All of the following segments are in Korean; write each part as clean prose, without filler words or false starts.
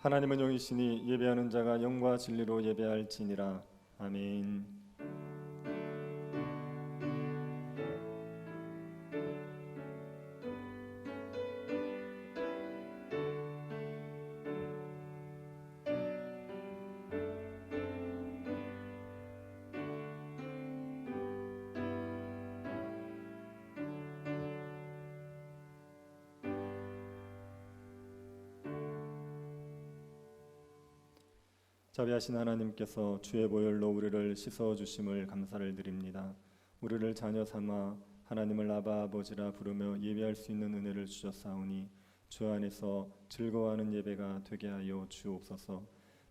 하나님은 영이시니 예배하는 자가 영과 진리로 예배할지니라. 아멘. 자비하신 하나님께서 주의 보혈로 우리를 씻어주심을 감사를 드립니다. 우리를 자녀 삼아 하나님을 아바 아버지라 부르며 예배할 수 있는 은혜를 주셨사오니 주 안에서 즐거워하는 예배가 되게 하여 주옵소서.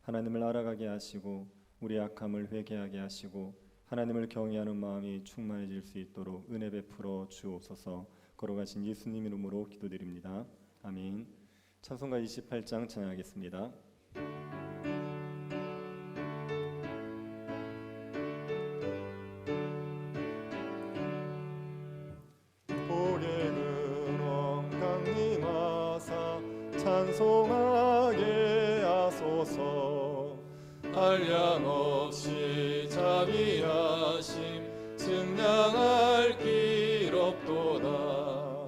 하나님을 알아가게 하시고 우리 악함을 회개하게 하시고 하나님을 경외하는 마음이 충만해질 수 있도록 은혜 베풀어 주옵소서. 걸어가신 예수님 이름으로 기도드립니다. 아멘. 찬송가 28장 찬양하겠습니다. 찬송하게 하소서. 한량없이 자비하심 증량할 길 없도다.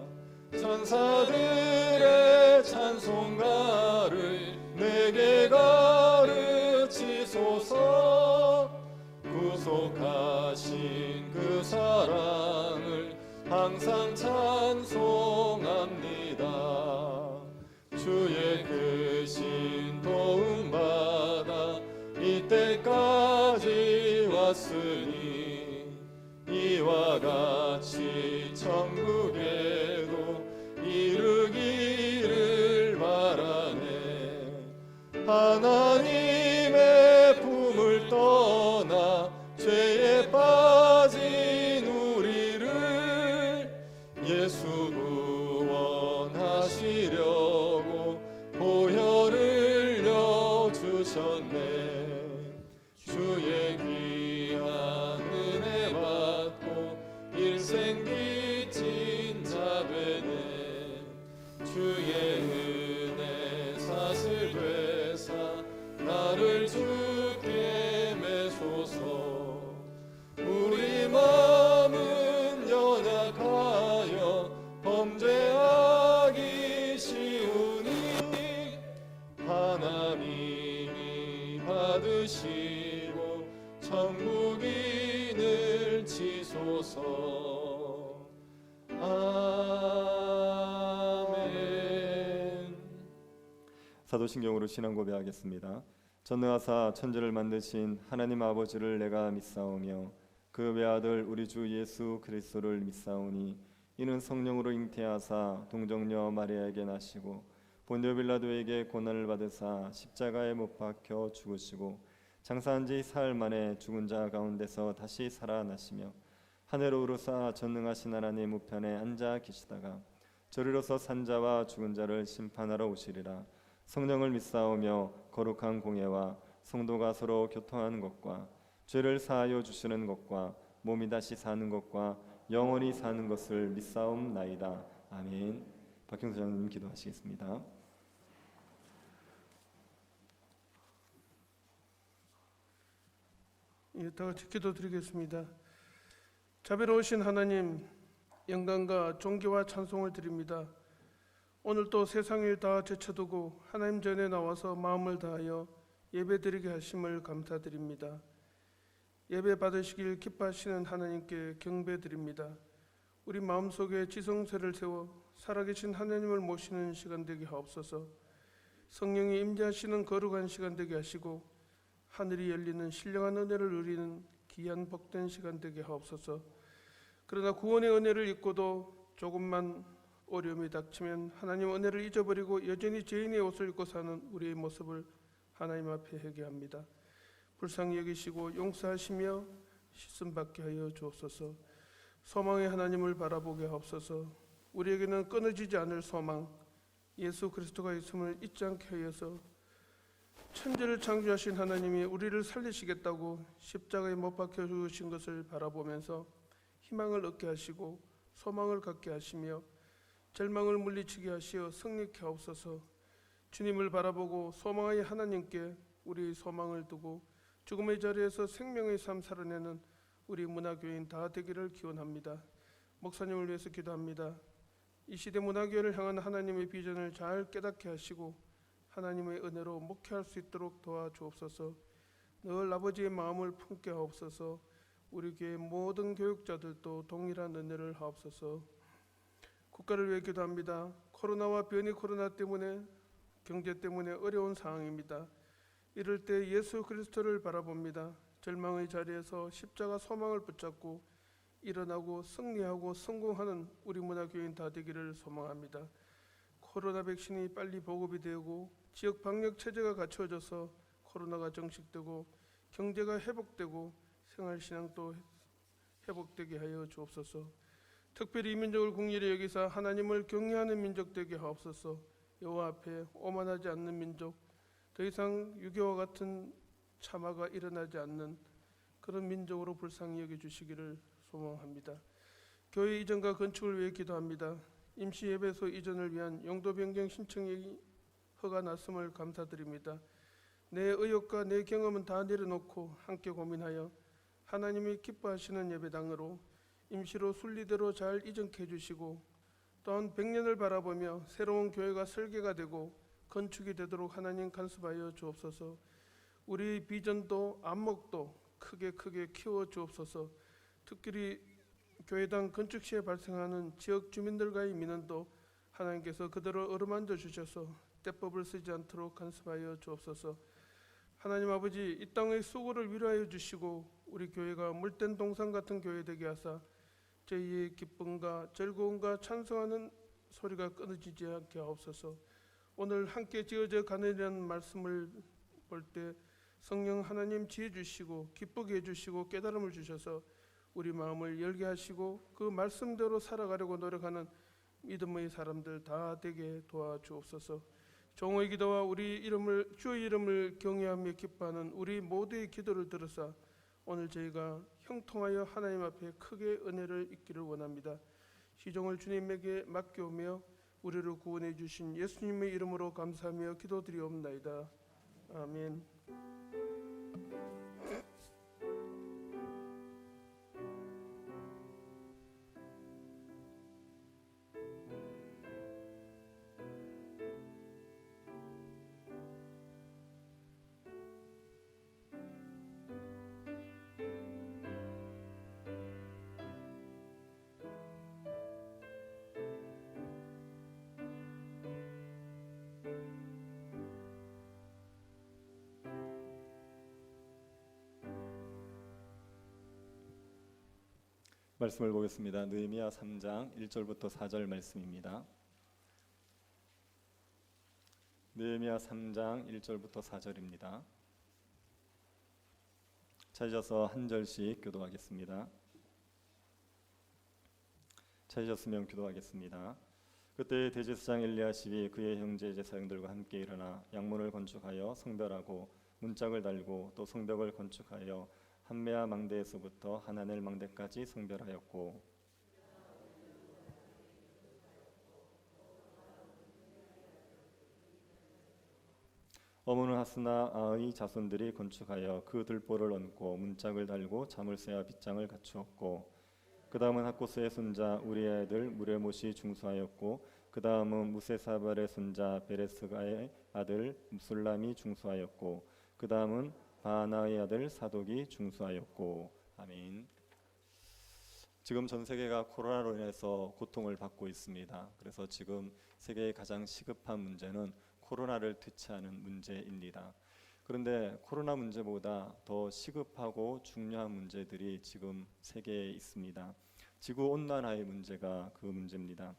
천사들의 찬송가를 내게 가르치소서. 구속하신 그 사랑을 항상 찬송합니다. 주의 크신 도움받아 이때까지 왔으니 이와 같이 천국에도 이르기를 바라네. 하나님의 품을 떠나 죄에 빠진 우리를 예수 구원하시려고 보혈을 흘려주셨네. 주의 귀한 은혜 받고 일생 빚진 자배네. 주의 은혜 사슬 되사 나를 주께 매소서. 우리 마음은 연약하여 범죄하기 쉬우니 하나님이 받으시고 천국인을 치소서. 아멘. 사도신경으로 신앙 고백하겠습니다. 전능하사 천지를 만드신 하나님 아버지를 내가 믿사오며 그 외아들 우리 주 예수 그리스도를 믿사오니 이는 성령으로 잉태하사 동정녀 마리아에게 나시고 본디오 빌라도에게 고난을 받으사 십자가에 못 박혀 죽으시고 장사한 지 사흘 만에 죽은 자 가운데서 다시 살아나시며 하늘로 오르사 전능하신 하나님 우편에 앉아 계시다가 저리로서 산 자와 죽은 자를 심판하러 오시리라. 성령을 믿사오며 거룩한 공예와 성도가 서로 교통하는 것과 죄를 사하여 주시는 것과 몸이 다시 사는 것과 영원히 사는 것을 믿사옵나이다. 아멘. 박형수 장님 기도하시겠습니다. 다 같이 기도드리겠습니다. 자비로우신 하나님, 영광과 존귀와 찬송을 드립니다. 오늘 또 세상을 다 제쳐두고 하나님 전에 나와서 마음을 다하여 예배드리게 하심을 감사드립니다. 예배 받으시길 기뻐하시는 하나님께 경배드립니다. 우리 마음속에 지성새를 세워 살아계신 하나님을 모시는 시간 되게 하옵소서. 성령이 임재하시는 거룩한 시간 되게 하시고 하늘이 열리는 신령한 은혜를 누리는 귀한 복된 시간 되게 하옵소서. 그러나 구원의 은혜를 잊고도 조금만 어려움이 닥치면 하나님 은혜를 잊어버리고 여전히 죄인의 옷을 입고 사는 우리의 모습을 하나님 앞에 회개합니다. 불쌍히 여기시고 용서하시며 씻음 받게 하여 주옵소서. 소망의 하나님을 바라보게 하옵소서. 우리에게는 끊어지지 않을 소망 예수 그리스도가 있음을 잊지 않게 하여서 천지를 창조하신 하나님이 우리를 살리시겠다고 십자가에 못 박혀 죽으신 것을 바라보면서 희망을 얻게 하시고 소망을 갖게 하시며 절망을 물리치게 하시어 승리케 하옵소서. 주님을 바라보고 소망의 하나님께 우리 소망을 두고 죽음의 자리에서 생명의 삶 살아내는 우리 문화교인 다 되기를 기원합니다. 목사님을 위해서 기도합니다. 이 시대 문화교회를 향한 하나님의 비전을 잘 깨닫게 하시고 하나님의 은혜로 목회할 수 있도록 도와주옵소서. 늘 아버지의 마음을 품게 하옵소서. 우리 교회 모든 교육자들도 동일한 은혜를 하옵소서. 국가를 위해 기도합니다. 코로나와 변이 코로나 때문에 경제 때문에 어려운 상황입니다. 이럴 때 예수 그리스도를 바라봅니다. 절망의 자리에서 십자가 소망을 붙잡고 일어나고 승리하고 성공하는 우리 문화교인 다 되기를 소망합니다. 코로나 백신이 빨리 보급이 되고 지역 방역 체제가 갖추어져서 코로나가 정식되고 경제가 회복되고 생활신앙도 회복되게 하여 주옵소서. 특별히 이 민족을 국리를 여기사 하나님을 경외하는 민족 되게 하옵소서. 여호와 앞에 오만하지 않는 민족, 더 이상 유교와 같은 참화가 일어나지 않는 그런 민족으로 불쌍히 여겨주시기를 소망합니다. 교회 이전과 건축을 위해 기도합니다. 임시 예배소 이전을 위한 용도 변경 신청이 허가 났음을 감사드립니다. 내 의욕과 내 경험은 다 내려놓고 함께 고민하여 하나님이 기뻐하시는 예배당으로 임시로 순리대로 잘 이전케 해주시고 또한 100년을 바라보며 새로운 교회가 설계가 되고 건축이 되도록 하나님 간섭하여 주옵소서. 우리 비전도 안목도 크게 키워 주옵소서. 특별히 교회당 건축 시에 발생하는 지역 주민들과의 민원도 하나님께서 그대로 어루만져 주셔서 때법을 쓰지 않도록 간섭하여 주옵소서. 하나님 아버지, 이 땅의 수고를 위로하여 주시고 우리 교회가 물된 동산 같은 교회 되게 하사 저희의 기쁨과 즐거움과 찬송하는 소리가 끊어지지 않게 하옵소서. 오늘 함께 지어져 가느라는 말씀을 볼 때 성령 하나님 지혜 주시고 기쁘게 해주시고 깨달음을 주셔서 우리 마음을 열게 하시고 그 말씀대로 살아가려고 노력하는 믿음의 사람들 다 되게 도와주옵소서. 종의 기도와 우리 이름을 주의 이름을 경외하며 기뻐하는 우리 모두의 기도를 들으사 오늘 저희가 형통하여 하나님 앞에 크게 은혜를 입기를 원합니다. 시종을 주님에게 맡겨오며 우리를 구원해 주신 예수님의 이름으로 감사하며 기도드리옵나이다. 아멘. 말씀을 보겠습니다. 느헤미야 3장 1절부터 4절 말씀입니다. 느헤미야 3장 1절부터 4절입니다. 찾으셔서 한 절씩 교도하겠습니다. 찾으셨으면 교도하겠습니다. 그때 대제사장 엘리야십이 그의 형제 제사장들과 함께 일어나 양문을 건축하여 성별하고 문짝을 달고 또 성벽을 건축하여 한메아 망대에서부터 하나넬 망대까지 성별하였고 어머는 하스나아의 자손들이 건축하여 그 들보를 얹고 문짝을 달고 자물쇠와 빗장을 갖추었고 그 다음은 학고스의 손자 우리의 아들 무레못이 중수하였고 그 다음은 무세사발의 손자 베레스가의 아들 무술람이 중수하였고 그 다음은 바나의 아들 사독이 중수하였고. 아멘. 지금 전 세계가 코로나로 인해서 고통을 받고 있습니다. 그래서 지금 세계의 가장 시급한 문제는 코로나를 퇴치하는 문제입니다. 그런데 코로나 문제보다 더 시급하고 중요한 문제들이 지금 세계에 있습니다. 지구 온난화의 문제가 그 문제입니다.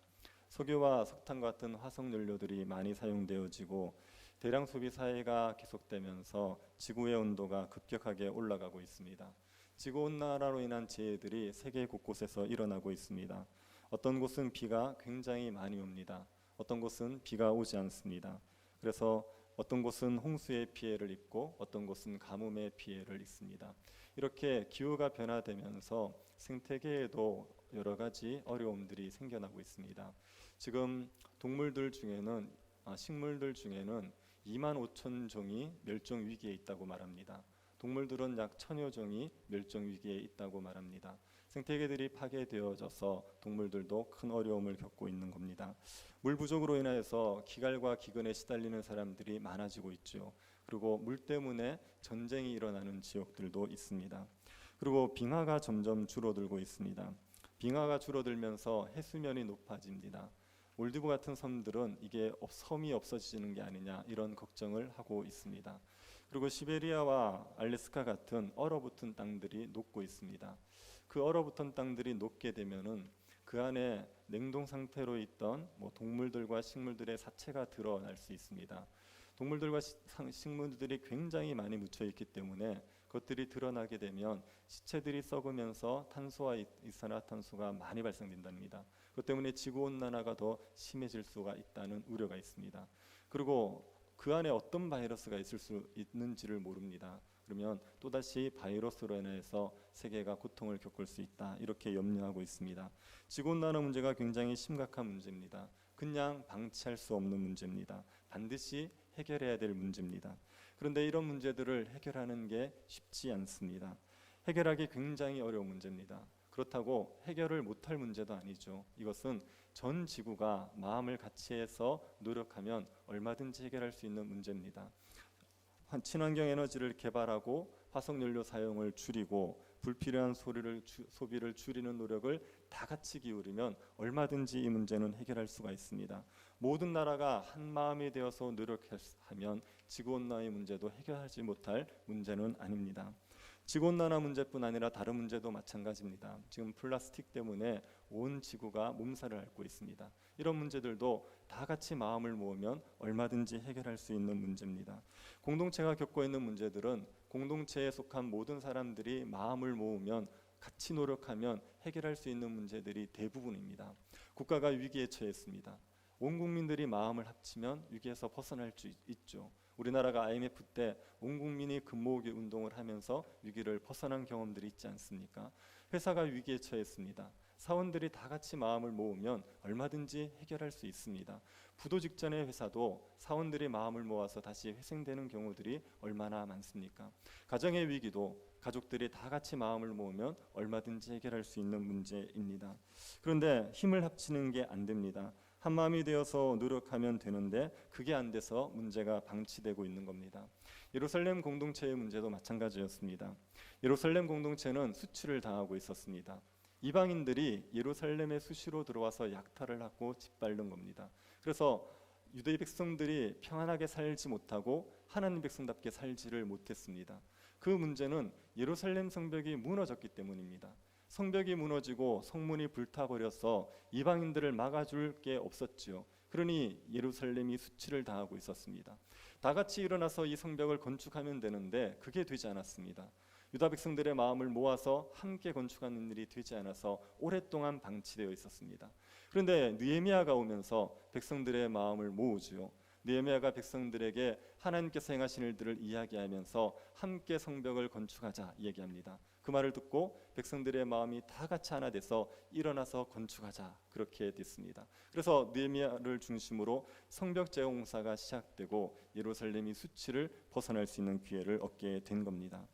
석유와 석탄 같은 화석 연료들이 많이 사용되어지고 대량 소비 사회가 계속되면서 지구의 온도가 급격하게 올라가고 있습니다. 지구 온난화로 인한 재해들이 세계 곳곳에서 일어나고 있습니다. 어떤 곳은 비가 굉장히 많이 옵니다. 어떤 곳은 비가 오지 않습니다. 그래서 어떤 곳은 홍수의 피해를 입고 어떤 곳은 가뭄의 피해를 입습니다. 이렇게 기후가 변화되면서 생태계에도 여러 가지 어려움들이 생겨나고 있습니다. 지금 동물들 중에는 식물들 중에는 2만 5천 종이 멸종 위기에 있다고 말합니다. 동물들은 약 1,000여 종이 멸종 위기에 있다고 말합니다. 생태계들이 파괴되어져서 동물들도 큰 어려움을 겪고 있는 겁니다. 물 부족으로 인해서 기갈과 기근에 시달리는 사람들이 많아지고 있죠. 그리고 물 때문에 전쟁이 일어나는 지역들도 있습니다. 그리고 빙하가 점점 줄어들고 있습니다. 빙하가 줄어들면서 해수면이 높아집니다. 몰디브 같은 섬들은 이게 섬이 없어지는 게 아니냐 이런 걱정을 하고 있습니다. 그리고 시베리아와 알래스카 같은 얼어붙은 땅들이 녹고 있습니다. 그 얼어붙은 땅들이 녹게 되면은 그 안에 냉동 상태로 있던 동물들과 식물들의 사체가 드러날 수 있습니다. 동물들과 식물들이 굉장히 많이 묻혀 있기 때문에 그것들이 드러나게 되면 시체들이 썩으면서 탄소와 이산화탄소가 많이 발생된답니다. 그것 때문에 지구온난화가 더 심해질 수가 있다는 우려가 있습니다. 그리고 그 안에 어떤 바이러스가 있을 수 있는지를 모릅니다. 그러면 또다시 바이러스로 인해서 세계가 고통을 겪을 수 있다 이렇게 염려하고 있습니다. 지구온난화 문제가 굉장히 심각한 문제입니다. 그냥 방치할 수 없는 문제입니다. 반드시 해결해야 될 문제입니다. 그런데 이런 문제들을 해결하는 게 쉽지 않습니다. 해결하기 굉장히 어려운 문제입니다. 그렇다고 해결을 못할 문제도 아니죠. 이것은 전 지구가 마음을 같이 해서 노력하면 얼마든지 해결할 수 있는 문제입니다. 친환경 에너지를 개발하고 화석연료 사용을 줄이고 불필요한 소비를 줄이는 노력을 다 같이 기울이면 얼마든지 이 문제는 해결할 수가 있습니다. 모든 나라가 한 마음이 되어서 노력하면 지구온난화의 문제도 해결하지 못할 문제는 아닙니다. 지구온난화 문제뿐 아니라 다른 문제도 마찬가지입니다. 지금 플라스틱 때문에 온 지구가 몸살을 앓고 있습니다. 이런 문제들도 다 같이 마음을 모으면 얼마든지 해결할 수 있는 문제입니다. 공동체가 겪고 있는 문제들은 공동체에 속한 모든 사람들이 마음을 모으면 같이 노력하면 해결할 수 있는 문제들이 대부분입니다. 국가가 위기에 처했습니다. 온 국민들이 마음을 합치면 위기에서 벗어날 수 있죠. 우리나라가 IMF 때 온 국민이 금모으기 운동을 하면서 위기를 벗어난 경험들이 있지 않습니까? 회사가 위기에 처했습니다. 사원들이 다 같이 마음을 모으면 얼마든지 해결할 수 있습니다. 부도 직전의 회사도 사원들이 마음을 모아서 다시 회생되는 경우들이 얼마나 많습니까? 가정의 위기도 가족들이 다 같이 마음을 모으면 얼마든지 해결할 수 있는 문제입니다. 그런데 힘을 합치는 게 안 됩니다. 한 마음이 되어서 노력하면 되는데 그게 안 돼서 문제가 방치되고 있는 겁니다. 예루살렘 공동체의 문제도 마찬가지였습니다. 예루살렘 공동체는 수치를 당하고 있었습니다. 이방인들이 예루살렘에 수시로 들어와서 약탈을 하고 짓밟는 겁니다. 그래서 유대 백성들이 평안하게 살지 못하고 하나님 백성답게 살지를 못했습니다. 그 문제는 예루살렘 성벽이 무너졌기 때문입니다. 성벽이 무너지고 성문이 불타버려서 이방인들을 막아줄 게 없었지요. 그러니 예루살렘이 수치를 당하고 있었습니다. 다 같이 일어나서 이 성벽을 건축하면 되는데 그게 되지 않았습니다. 유다 백성들의 마음을 모아서 함께 건축하는 일이 되지 않아서 오랫동안 방치되어 있었습니다. 그런데 느헤미야가 오면서 백성들의 마음을 모으지요. 느헤미야가 백성들에게 하나님께서 행하신 일들을 이야기하면서 함께 성벽을 건축하자 얘기합니다. 그 말을 듣고 백성들의 마음이 다 같이 하나 돼서 일어나서 건축하자 그렇게 됐습니다. 그래서 느헤미야를 중심으로 성벽 재공사가 시작되고 예루살렘이 수치를 벗어날 수 있는 기회를 얻게 된 겁니다.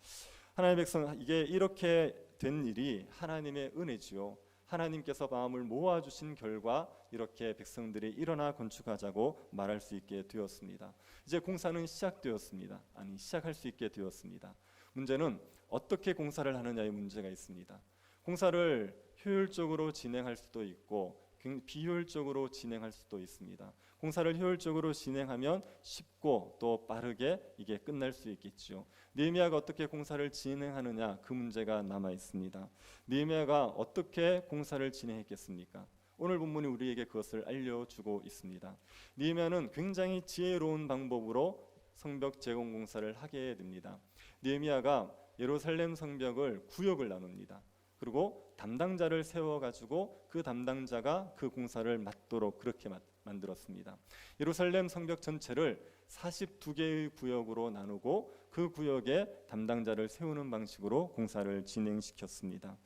하나님의 백성, 이게 이렇게 된 일이 하나님의 은혜지요. 하나님께서 마음을 모아주신 결과 이렇게 백성들이 일어나 건축하자고 말할 수 있게 되었습니다. 이제 공사는 시작되었습니다. 아니, 시작할 수 있게 되었습니다. 문제는 어떻게 공사를 하느냐의 문제가 있습니다. 공사를 효율적으로 진행할 수도 있고 비효율적으로 진행할 수도 있습니다. 공사를 효율적으로 진행하면 쉽고 또 빠르게 이게 끝날 수 있겠죠. 느헤미야가 어떻게 공사를 진행하느냐 그 문제가 남아 있습니다. 느헤미야가 어떻게 공사를 진행했겠습니까? 오늘 본문이 우리에게 그것을 알려주고 있습니다. 느헤미야는 굉장히 지혜로운 방법으로 성벽 재건 공사를 하게 됩니다. 느헤미야가 예루살렘 성벽을 구역을 나눕니다. 그리고 담당자를 세워가지고 그 담당자가 그 공사를 맡도록 그렇게 만들었습니다. 예루살렘 성벽 전체를 42개의 구역으로 나누고 그 구역에 담당자를 세우는 방식으로 공사를 진행시켰습니다.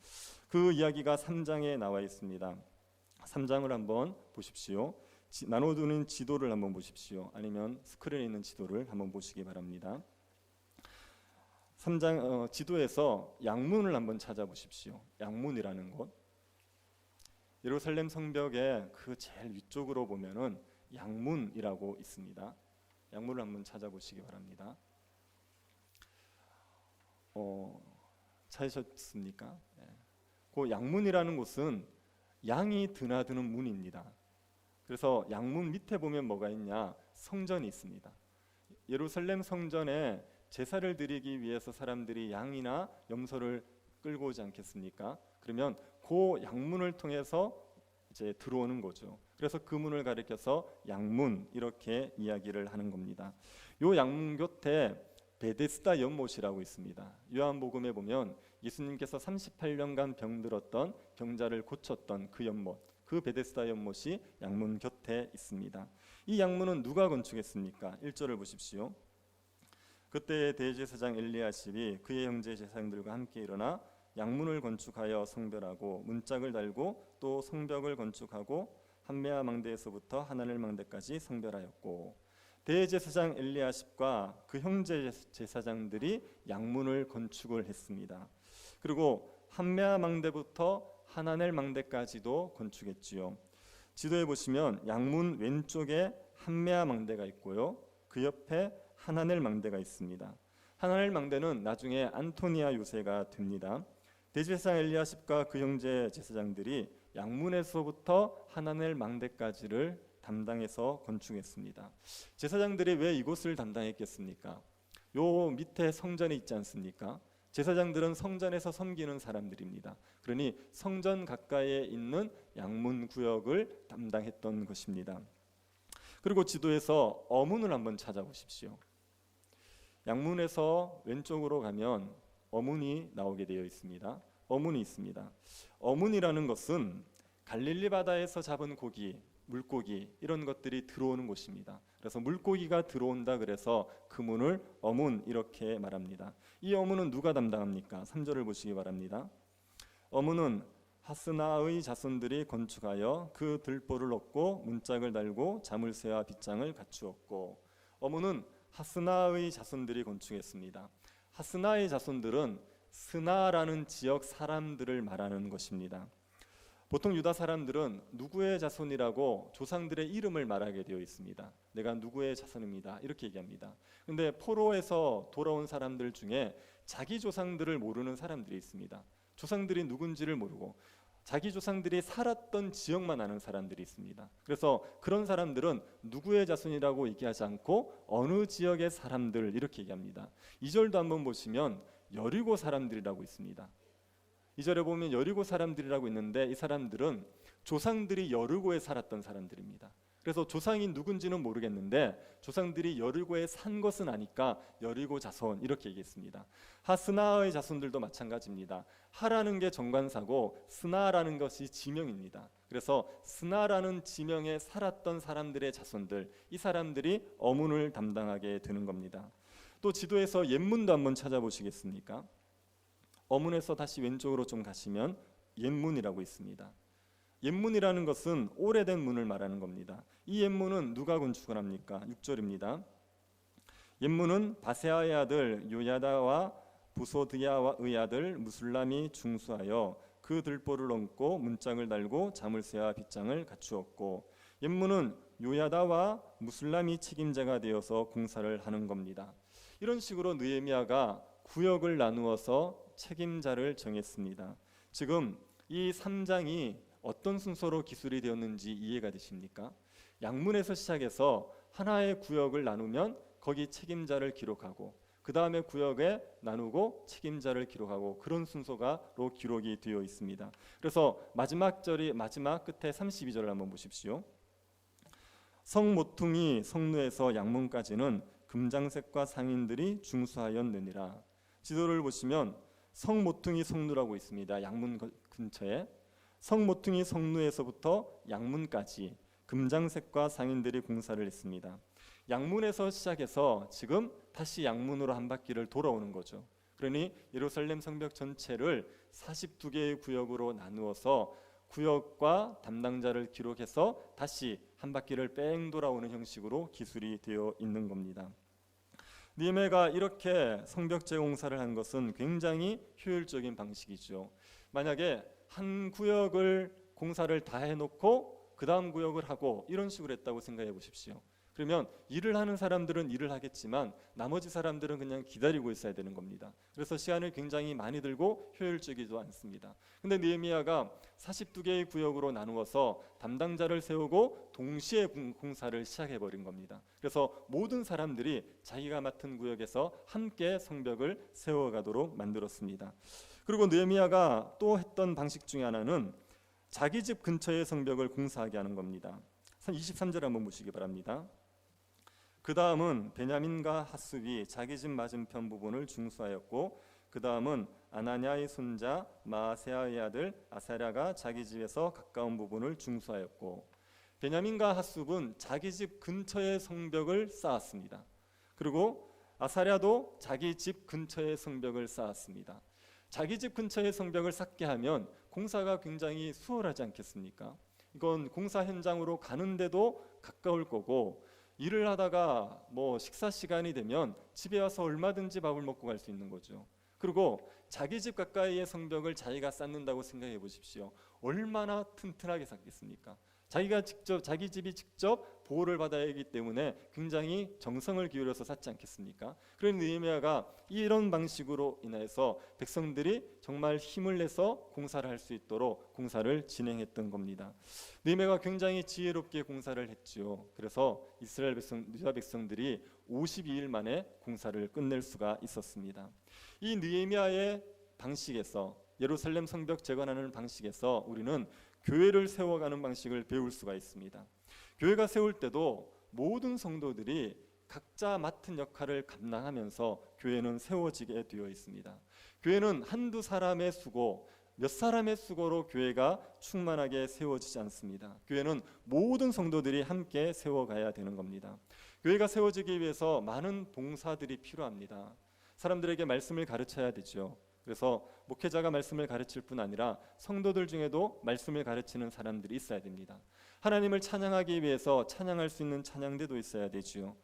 그 이야기가 3장에 나와 있습니다. 3장을 한번 보십시오. 나눠두는 지도를 한번 보십시오. 아니면 스크린에 있는 지도를 한번 보시기 바랍니다. 3장 지도에서 양문을 한번 찾아보십시오. 양문이라는 곳. 예루살렘 성벽의 그 제일 위쪽으로 보면은 양문이라고 있습니다. 양문을 한번 찾아보시기 바랍니다. 찾으셨습니까? 네. 그 양문이라는 곳은 양이 드나드는 문입니다. 그래서 양문 밑에 보면 뭐가 있냐? 성전이 있습니다. 예루살렘 성전에 제사를 드리기 위해서 사람들이 양이나 염소를 끌고 오지 않겠습니까? 그러면 그 양문을 통해서 이제 들어오는 거죠. 그래서 그 문을 가리켜서 양문 이렇게 이야기를 하는 겁니다. 요 양문 곁에 베데스다 연못이라고 있습니다. 요한복음에 보면 예수님께서 38년간 병들었던 병자를 고쳤던 그 연못, 그 베데스다 연못이 양문 곁에 있습니다. 이 양문은 누가 건축했습니까? 1절을 보십시오. 그때 대제사장 엘리야십이 그의 형제 제사장들과 함께 일어나 양문을 건축하여 성별하고 문짝을 달고 또 성벽을 건축하고 한메아 망대에서부터 하나넬 망대까지 성별하였고, 대제사장 엘리야십과 그 형제 제사장들이 양문을 건축을 했습니다. 그리고 한메아 망대부터 하나넬 망대까지도 건축했지요. 지도에 보시면 양문 왼쪽에 한메아 망대가 있고요, 그 옆에 하나넬 망대가 있습니다. 하나넬 망대는 나중에 안토니아 요새가 됩니다. 대제사장 엘리야십과 그 형제 제사장들이 양문에서부터 하나넬 망대까지를 담당해서 건축했습니다. 제사장들이 왜 이곳을 담당했겠습니까? 요 밑에 성전이 있지 않습니까? 제사장들은 성전에서 섬기는 사람들입니다. 그러니 성전 가까이에 있는 양문 구역을 담당했던 것입니다. 그리고 지도에서 어문을 한번 찾아보십시오. 양문에서 왼쪽으로 가면 어문이 나오게 되어 있습니다. 어문이 있습니다. 어문이라는 것은 갈릴리 바다에서 잡은 고기, 물고기 이런 것들이 들어오는 곳입니다. 그래서 물고기가 들어온다 그래서 그 문을 어문 이렇게 말합니다. 이 어문은 누가 담당합니까? 3절을 보시기 바랍니다. 어문은 하스나의 자손들이 건축하여 그 들보를 얻고 문짝을 달고 자물쇠와 빗장을 갖추었고, 어문은 하스나의 자손들이 건축했습니다. 하스나의 자손들은 스나라는 지역 사람들을 말하는 것입니다. 보통 유다 사람들은 누구의 자손이라고 조상들의 이름을 말하게 되어 있습니다. 내가 누구의 자손입니다 이렇게 얘기합니다. 근데 포로에서 돌아온 사람들 중에 자기 조상들을 모르는 사람들이 있습니다. 조상들이 누군지를 모르고 자기 조상들이 살았던 지역만 아는 사람들이 있습니다. 그래서 그런 사람들은 누구의 자손이라고 얘기하지 않고 어느 지역의 사람들 이렇게 얘기합니다. 2절도 한번 보시면 여리고 사람들이라고 있습니다. 2절에 보면 여리고 사람들이라고 있는데 이 사람들은 조상들이 여리고에 살았던 사람들입니다. 그래서 조상이 누군지는 모르겠는데 조상들이 여리고에 산 것은 아니까 여리고 자손 이렇게 얘기했습니다. 하스나의 자손들도 마찬가지입니다. 하라는 게 정관사고 스나라는 것이 지명입니다. 그래서 스나라는 지명에 살았던 사람들의 자손들, 이 사람들이 어문을 담당하게 되는 겁니다. 또 지도에서 옛문도 한번 찾아보시겠습니까? 어문에서 다시 왼쪽으로 좀 가시면 옛문이라고 있습니다. 옛문이라는 것은 오래된 문을 말하는 겁니다. 이 옛문은 누가 건축을 합니까? 6절입니다. 옛문은 바세아의 아들 요야다와 부소드야의 아들 무술람이 중수하여 그 들보를 얹고 문짝을 달고 자물쇠와 빗장을 갖추었고, 옛문은 요야다와 무술람이 책임자가 되어서 공사를 하는 겁니다. 이런 식으로 느헤미야가 구역을 나누어서 책임자를 정했습니다. 지금 이 3장이 어떤 순서로 기술이 되었는지 이해가 되십니까? 양문에서 시작해서 하나의 구역을 나누면 거기 책임자를 기록하고, 그 다음에 구역에 나누고 책임자를 기록하고, 그런 순서가로 기록이 되어 있습니다. 그래서 마지막 끝에 32절을 한번 보십시오. 성 모퉁이 성루에서 양문까지는 금장색과 상인들이 중수하였느니라. 지도를 보시면 성 모퉁이 성루라고 있습니다. 양문 근처에 성 모퉁이 성루에서부터 양문까지 금장색과 상인들이 공사를 했습니다. 양문에서 시작해서 지금 다시 양문으로 한 바퀴를 돌아오는 거죠. 그러니 예루살렘 성벽 전체를 42개의 구역으로 나누어서 구역과 담당자를 기록해서 다시 한 바퀴를 뺑 돌아오는 형식으로 기술이 되어 있는 겁니다. 느헤미야가 이렇게 성벽 재공사를 한 것은 굉장히 효율적인 방식이죠. 만약에 한 구역을 공사를 다 해놓고 그 다음 구역을 하고 이런 식으로 했다고 생각해 보십시오. 그러면 일을 하는 사람들은 일을 하겠지만 나머지 사람들은 그냥 기다리고 있어야 되는 겁니다. 그래서 시간을 굉장히 많이 들고 효율적이지도 않습니다. 근데 느헤미야가 42개의 구역으로 나누어서 담당자를 세우고 동시에 공사를 시작해 버린 겁니다. 그래서 모든 사람들이 자기가 맡은 구역에서 함께 성벽을 세워가도록 만들었습니다. 그리고 느헤미야가 또 했던 방식 중에 하나는 자기 집 근처의 성벽을 공사하게 하는 겁니다. 23절 한번 보시기 바랍니다. 그 다음은 베냐민과 핫숲이 자기 집 맞은편 부분을 중수하였고, 그 다음은 아나냐의 손자 마아세야의 아들 아사랴가 자기 집에서 가까운 부분을 중수하였고, 베냐민과 핫숲은 자기 집 근처의 성벽을 쌓았습니다. 그리고 아사랴도 자기 집 근처의 성벽을 쌓았습니다. 자기 집 근처의 성벽을 쌓게 하면 공사가 굉장히 수월하지 않겠습니까? 이건 공사 현장으로 가는데도 가까울 거고, 일을 하다가 식사 시간이 되면 집에 와서 얼마든지 밥을 먹고 갈 수 있는 거죠. 그리고 자기 집 가까이의 성벽을 자기가 쌓는다고 생각해 보십시오. 얼마나 튼튼하게 쌓겠습니까? 자기 집이 직접 보호를 받아야 하기 때문에 굉장히 정성을 기울여서 쌓지 않겠습니까? 그러니 느헤미야가 이런 방식으로 인해서 백성들이 정말 힘을 내서 공사를 할 수 있도록 공사를 진행했던 겁니다. 느헤미야가 굉장히 지혜롭게 공사를 했지요. 그래서 이스라엘 유다 백성들이 52일 만에 공사를 끝낼 수가 있었습니다. 이 느헤미야의 방식에서, 예루살렘 성벽 재건하는 방식에서 우리는 교회를 세워가는 방식을 배울 수가 있습니다. 교회가 세울 때도 모든 성도들이 각자 맡은 역할을 감당하면서 교회는 세워지게 되어 있습니다. 교회는 한두 사람의 수고, 몇 사람의 수고로 교회가 충만하게 세워지지 않습니다. 교회는 모든 성도들이 함께 세워가야 되는 겁니다. 교회가 세워지기 위해서 많은 봉사들이 필요합니다. 사람들에게 말씀을 가르쳐야 되죠. 그래서 목회자가 말씀을 가르칠 뿐 아니라 성도들 중에도 말씀을 가르치는 사람들이 있어야 됩니다. 하나님을 찬양하기 위해서 찬양할 수 있는 찬양대도 있어야 되지요.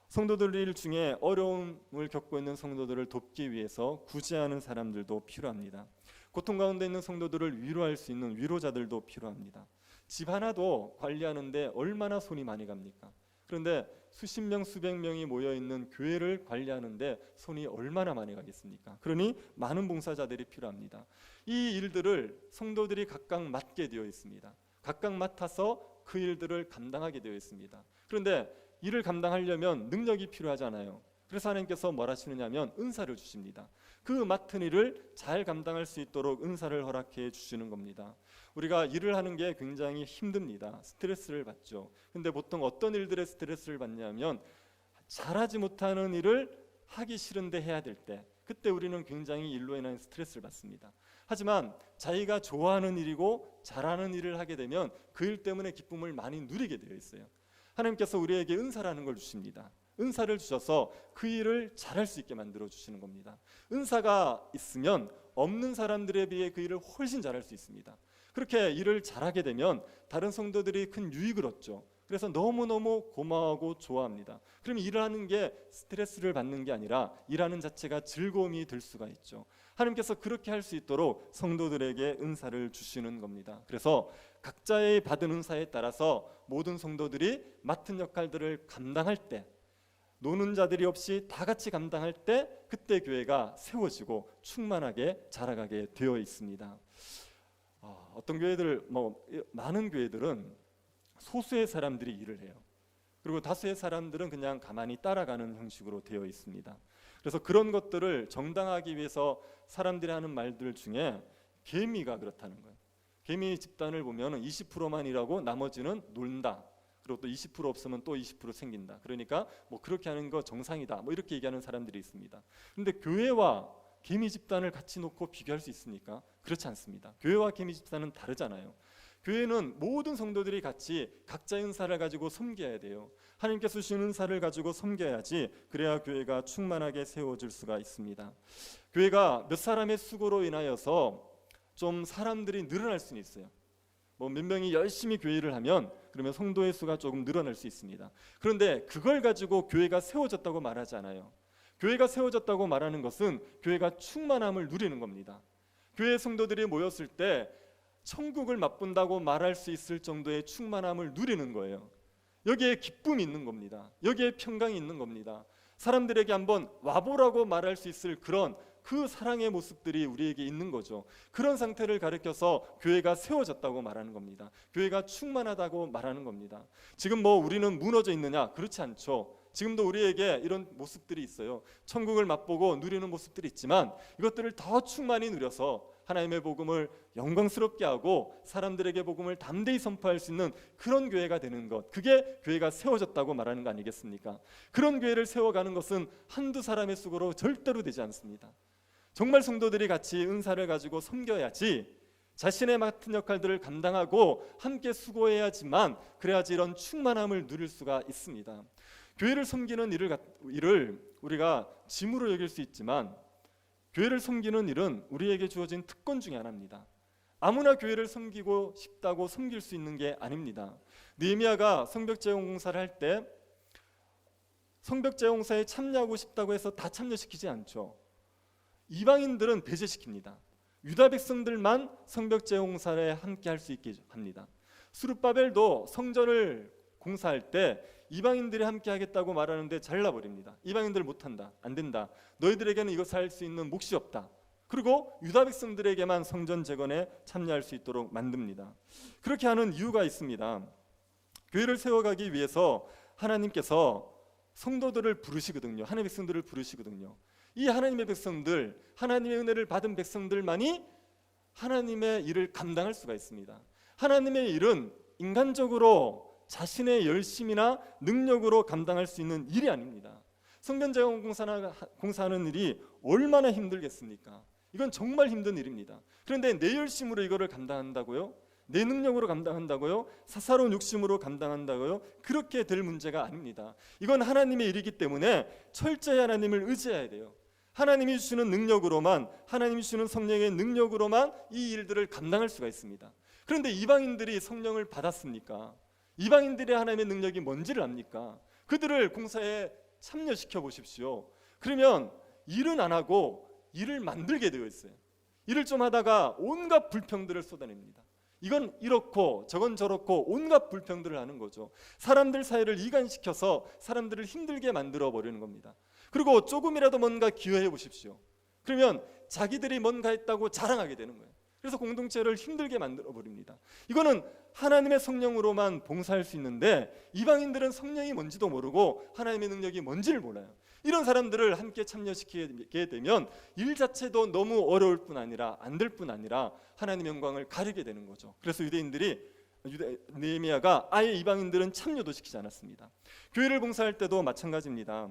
성도들 중에 어려움을 겪고 있는 성도들을 돕기 위해서 구제하는 사람들도 필요합니다. 고통 가운데 있는 성도들을 위로할 수 있는 위로자들도 필요합니다. 집 하나도 관리하는데 얼마나 손이 많이 갑니까? 그런데 수십 명, 수백 명이 모여있는 교회를 관리하는데 손이 얼마나 많이 가겠습니까? 그러니 많은 봉사자들이 필요합니다. 이 일들을 성도들이 각각 맡게 되어 있습니다. 각각 맡아서 그 일들을 감당하게 되어 있습니다. 그런데 일을 감당하려면 능력이 필요하잖아요. 그래서 하나님께서 뭘 하시느냐면 은사를 주십니다. 그 맡은 일을 잘 감당할 수 있도록 은사를 허락해 주시는 겁니다. 우리가 일을 하는 게 굉장히 힘듭니다. 스트레스를 받죠. 근데 보통 어떤 일들에 스트레스를 받냐면 잘하지 못하는 일을 하기 싫은데 해야 될 때, 그때 우리는 굉장히 일로 인한 스트레스를 받습니다. 하지만 자기가 좋아하는 일이고 잘하는 일을 하게 되면 그 일 때문에 기쁨을 많이 누리게 되어 있어요. 하나님께서 우리에게 은사라는 걸 주십니다. 은사를 주셔서 그 일을 잘할 수 있게 만들어 주시는 겁니다. 은사가 있으면 없는 사람들에 비해 그 일을 훨씬 잘할 수 있습니다. 그렇게 일을 잘하게 되면 다른 성도들이 큰 유익을 얻죠. 그래서 너무너무 고마워하고 좋아합니다. 그럼 일하는 게 스트레스를 받는 게 아니라 일하는 자체가 즐거움이 될 수가 있죠. 하나님께서 그렇게 할 수 있도록 성도들에게 은사를 주시는 겁니다. 그래서 각자의 받은 은사에 따라서 모든 성도들이 맡은 역할들을 감당할 때, 노는 자들이 없이 다 같이 감당할 때, 그때 교회가 세워지고 충만하게 자라가게 되어 있습니다. 어떤 교회들, 많은 교회들은 소수의 사람들이 일을 해요. 그리고 다수의 사람들은 그냥 가만히 따라가는 형식으로 되어 있습니다. 그래서 그런 것들을 정당하기 위해서 사람들이 하는 말들 중에 개미가 그렇다는 거예요. 개미 집단을 보면 20%만 일하고 나머지는 논다. 그리고 또 20% 없으면 또 20% 생긴다. 그러니까 그렇게 하는 거 정상이다. 이렇게 얘기하는 사람들이 있습니다. 그런데 교회와 개미 집단을 같이 놓고 비교할 수 있습니까? 그렇지 않습니다. 교회와 개미 집단은 다르잖아요. 교회는 모든 성도들이 같이 각자의 은사를 가지고 섬겨야 돼요. 하나님께서 주신 은사를 가지고 섬겨야지, 그래야 교회가 충만하게 세워질 수가 있습니다. 교회가 몇 사람의 수고로 인하여서 좀 사람들이 늘어날 수는 있어요. 뭐 몇 명이 열심히 교회를 하면 그러면 성도의 수가 조금 늘어날 수 있습니다. 그런데 그걸 가지고 교회가 세워졌다고 말하지 않아요. 교회가 세워졌다고 말하는 것은 교회가 충만함을 누리는 겁니다. 교회 성도들이 모였을 때 천국을 맛본다고 말할 수 있을 정도의 충만함을 누리는 거예요. 여기에 기쁨이 있는 겁니다. 여기에 평강이 있는 겁니다. 사람들에게 한번 와보라고 말할 수 있을 그런 그 사랑의 모습들이 우리에게 있는 거죠. 그런 상태를 가리켜서 교회가 세워졌다고 말하는 겁니다. 교회가 충만하다고 말하는 겁니다. 지금 뭐 우리는 무너져 있느냐? 그렇지 않죠. 지금도 우리에게 이런 모습들이 있어요. 천국을 맛보고 누리는 모습들이 있지만 이것들을 더 충만히 누려서 하나님의 복음을 영광스럽게 하고 사람들에게 복음을 담대히 선포할 수 있는 그런 교회가 되는 것, 그게 교회가 세워졌다고 말하는 거 아니겠습니까? 그런 교회를 세워가는 것은 한두 사람의 수고로 절대로 되지 않습니다. 정말 성도들이 같이 은사를 가지고 섬겨야지, 자신의 맡은 역할들을 감당하고 함께 수고해야지만 그래야지 이런 충만함을 누릴 수가 있습니다. 교회를 섬기는 일을 우리가 짐으로 여길 수 있지만 교회를 섬기는 일은 우리에게 주어진 특권 중에 하나입니다. 아무나 교회를 섬기고 싶다고 섬길 수 있는 게 아닙니다. 느헤미야가 성벽재건공사를 할 때 성벽재건공사에 참여하고 싶다고 해서 다 참여시키지 않죠. 이방인들은 배제시킵니다. 유다 백성들만 성벽재건공사에 함께 할 수 있게 합니다. 스룹바벨도 성전을 공사할 때 이방인들이 함께 하겠다고 말하는데 잘라버립니다. 이방인들 못한다, 안 된다, 너희들에게는 이것을 할 수 있는 몫이 없다. 그리고 유다 백성들에게만 성전 재건에 참여할 수 있도록 만듭니다. 그렇게 하는 이유가 있습니다. 교회를 세워가기 위해서 하나님께서 성도들을 부르시거든요. 하나님의 백성들을 부르시거든요. 이 하나님의 백성들, 하나님의 은혜를 받은 백성들만이 하나님의 일을 감당할 수가 있습니다. 하나님의 일은 인간적으로 자신의 열심이나 능력으로 감당할 수 있는 일이 아닙니다. 성전 재건 공사하는 일이 얼마나 힘들겠습니까? 이건 정말 힘든 일입니다. 그런데 내 열심으로 이거를 감당한다고요? 내 능력으로 감당한다고요? 사사로운 욕심으로 감당한다고요? 그렇게 될 문제가 아닙니다. 이건 하나님의 일이기 때문에 철저히 하나님을 의지해야 돼요. 하나님이 주시는 능력으로만, 하나님이 주시는 성령의 능력으로만 이 일들을 감당할 수가 있습니다. 그런데 이방인들이 성령을 받았습니까? 이방인들의 하나님의 능력이 뭔지를 압니까? 그들을 공사에 참여시켜 보십시오. 그러면 일은 안 하고 일을 만들게 되어 있어요. 일을 좀 하다가 온갖 불평들을 쏟아냅니다. 이건 이렇고 저건 저렇고 온갖 불평들을 하는 거죠. 사람들 사이를 이간시켜서 사람들을 힘들게 만들어 버리는 겁니다. 그리고 조금이라도 뭔가 기여해 보십시오. 그러면 자기들이 뭔가 했다고 자랑하게 되는 거예요. 그래서 공동체를 힘들게 만들어 버립니다. 이거는 하나님의 성령으로만 봉사할 수 있는데 이방인들은 성령이 뭔지도 모르고 하나님의 능력이 뭔지를 몰라요. 이런 사람들을 함께 참여시키게 되면 일 자체도 너무 어려울 뿐 아니라 안 될 뿐 아니라 하나님의 영광을 가리게 되는 거죠. 그래서 느헤미야가 아예 이방인들은 참여도 시키지 않았습니다. 교회를 봉사할 때도 마찬가지입니다.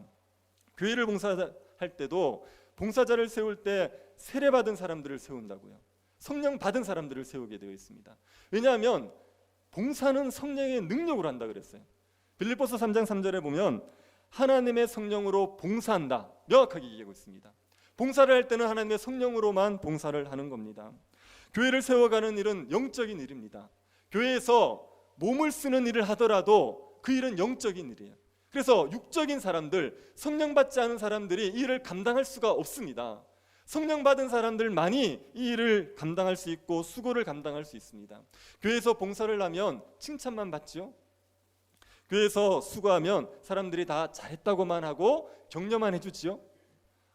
교회를 봉사할 때도 봉사자를 세울 때 세례받은 사람들을 세운다고요. 성령 받은 사람들을 세우게 되어 있습니다. 왜냐하면 봉사는 성령의 능력으로 한다 그랬어요. 빌립보서 3장 3절에 보면 하나님의 성령으로 봉사한다 명확하게 얘기하고 있습니다. 봉사를 할 때는 하나님의 성령으로만 봉사를 하는 겁니다. 교회를 세워가는 일은 영적인 일입니다. 교회에서 몸을 쓰는 일을 하더라도 그 일은 영적인 일이에요. 그래서 육적인 사람들, 성령 받지 않은 사람들이 이 일을 감당할 수가 없습니다. 성령 받은 사람들만이 이 일을 감당할 수 있고 수고를 감당할 수 있습니다. 교회에서 봉사를 하면 칭찬만 받죠. 교회에서 수고하면 사람들이 다 잘했다고만 하고 격려만 해주지요.